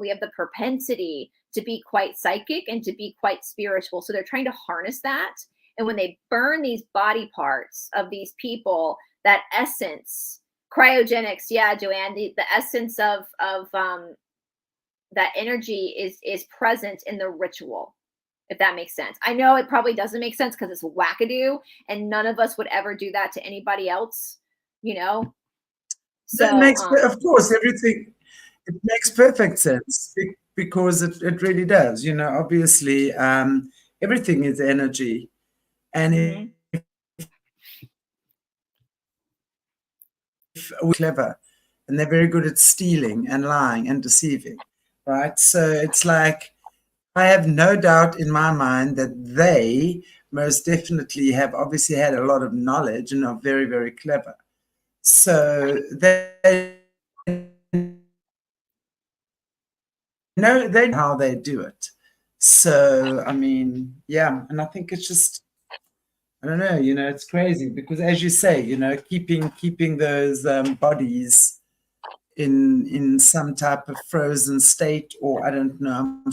we have the propensity to be quite psychic and to be quite spiritual. So they're trying to harness that. And when they burn these body parts of these people, that essence, cryogenics, yeah, Joanne, the essence of that energy is present in the ritual, if that makes sense. I know it probably doesn't make sense because it's wackadoo, and none of us would ever do that to anybody else, you know. So That makes, of course, everything. It makes perfect sense because it really does. You know, obviously, everything is energy, and if we're clever, and they're very good at stealing and lying and deceiving, right? So it's like I have no doubt in my mind that they most definitely have obviously had a lot of knowledge and are very, very clever. So they know how they do it. So I mean, yeah, and I think it's just, I don't know, you know, it's crazy because as you say, you know, keeping those bodies in some type of frozen state, or I don't know, I'm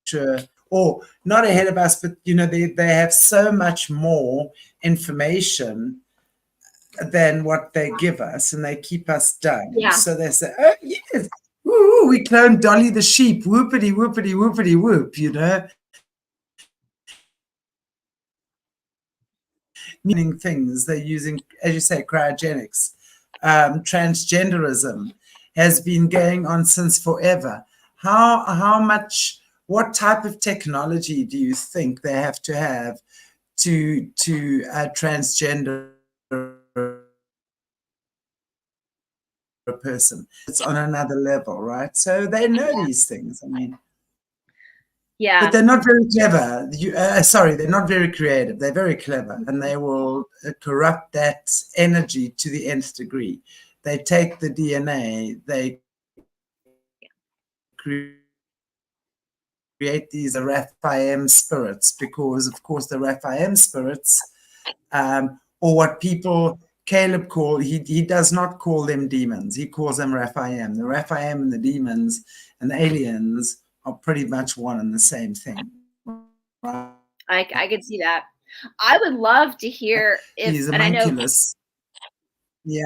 sure, or not ahead of us, but you know, they have so much more information than what they give us, and they keep us dumb. yeah. So they say, oh yes, woo, we cloned Dolly the sheep, whoopity whoopity whoopity whoop, you know. Meaning things they're using, as you say, cryogenics. Transgenderism has been going on since forever. How much, what type of technology do you think they have to transgender a person? It's on another level, right? So they know these things. I mean, yeah, but they're not very clever. Sorry, they're not very creative. They're very clever, and they will corrupt that energy to the nth degree. They take the DNA, they create these Raphaim spirits, because, of course, the Raphaim spirits, or what people, Caleb call, he does not call them demons. He calls them Raphaim. The Raphaim and the demons and the aliens are pretty much one and the same thing. Right? I could see that. I would love to hear if, He's a and I know, yeah.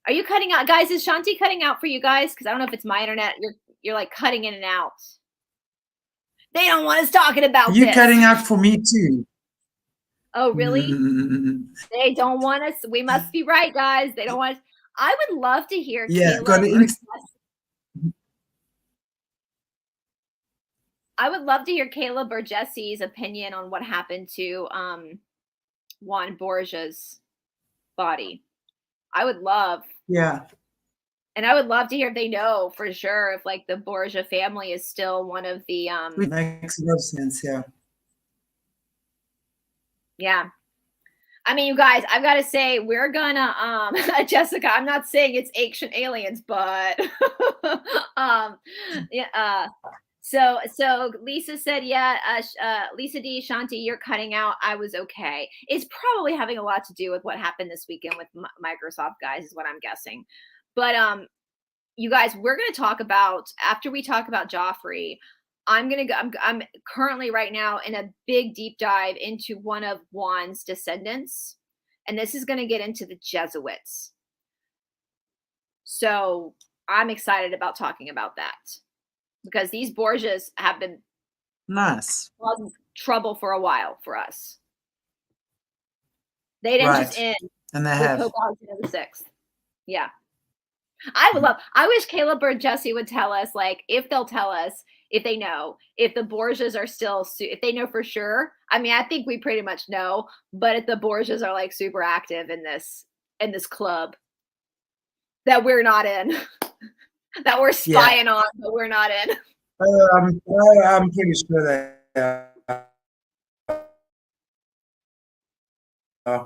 Are you cutting out, guys? Is Shanti cutting out for you guys? Because I don't know if it's my internet. You're like cutting in and out. They don't want us talking about You this. cutting out for me too. Oh, really? They don't want us. We must be right, guys. They don't want us. I would love to hear I would love to hear Caleb or Jesse's opinion on what happened to Juan Borgia's body. I would love. Yeah. And I would love to hear if they know for sure if like the Borgia family is still one of the It makes a lot of sense, yeah. Yeah. I mean, you guys, I've got to say, we're gonna Jessica, I'm not saying it's ancient aliens, but yeah, so Lisa said, yeah, Lisa D, Shanti, you're cutting out. I was okay. It's probably having a lot to do with what happened this weekend with Microsoft, guys, is what I'm guessing. But you guys, we're going to talk about, after we talk about Joffrey, I'm currently right now in a big deep dive into one of Juan's descendants, and this is going to get into the Jesuits. So I'm excited about talking about that because these Borgias have been causing trouble for a while for us. They didn't just end, and they have Pope Alexander VI. Yeah. I wish Caleb or Jesse would tell us, like, if they'll tell us, if they know, if the Borgias are still, if they know for sure. I mean, I think we pretty much know, but if the Borgias are like super active in this club that we're not in, that we're spying on, but we're not in. I'm pretty sure they are.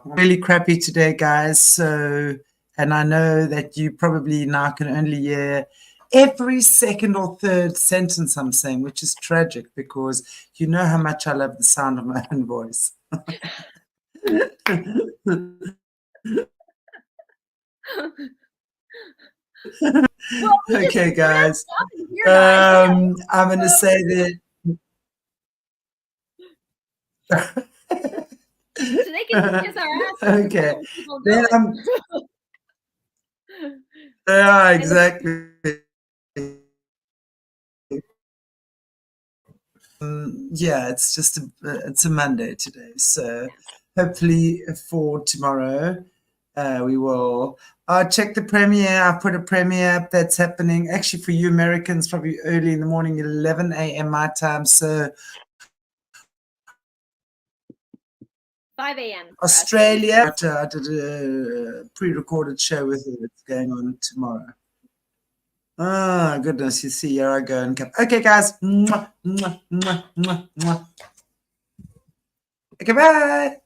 Really crappy today, guys. So, and I know that you probably now can only hear every second or third sentence I'm saying, which is tragic because you know how much I love the sound of my own voice. Okay, guys. I'm going to say that. So they can kiss our ass. Okay. Then Yeah, exactly. Yeah, it's just it's a Monday today, so hopefully for tomorrow we will check the premiere. I put a premiere up that's happening actually for you Americans probably early in the morning, 11 a.m. my time, so 5 a.m. Australia. I did a pre-recorded show with her. It's going on tomorrow. Oh, goodness. You see, here I go and come. Okay, guys. Mwah, mwah, mwah, mwah, mwah. Okay, bye.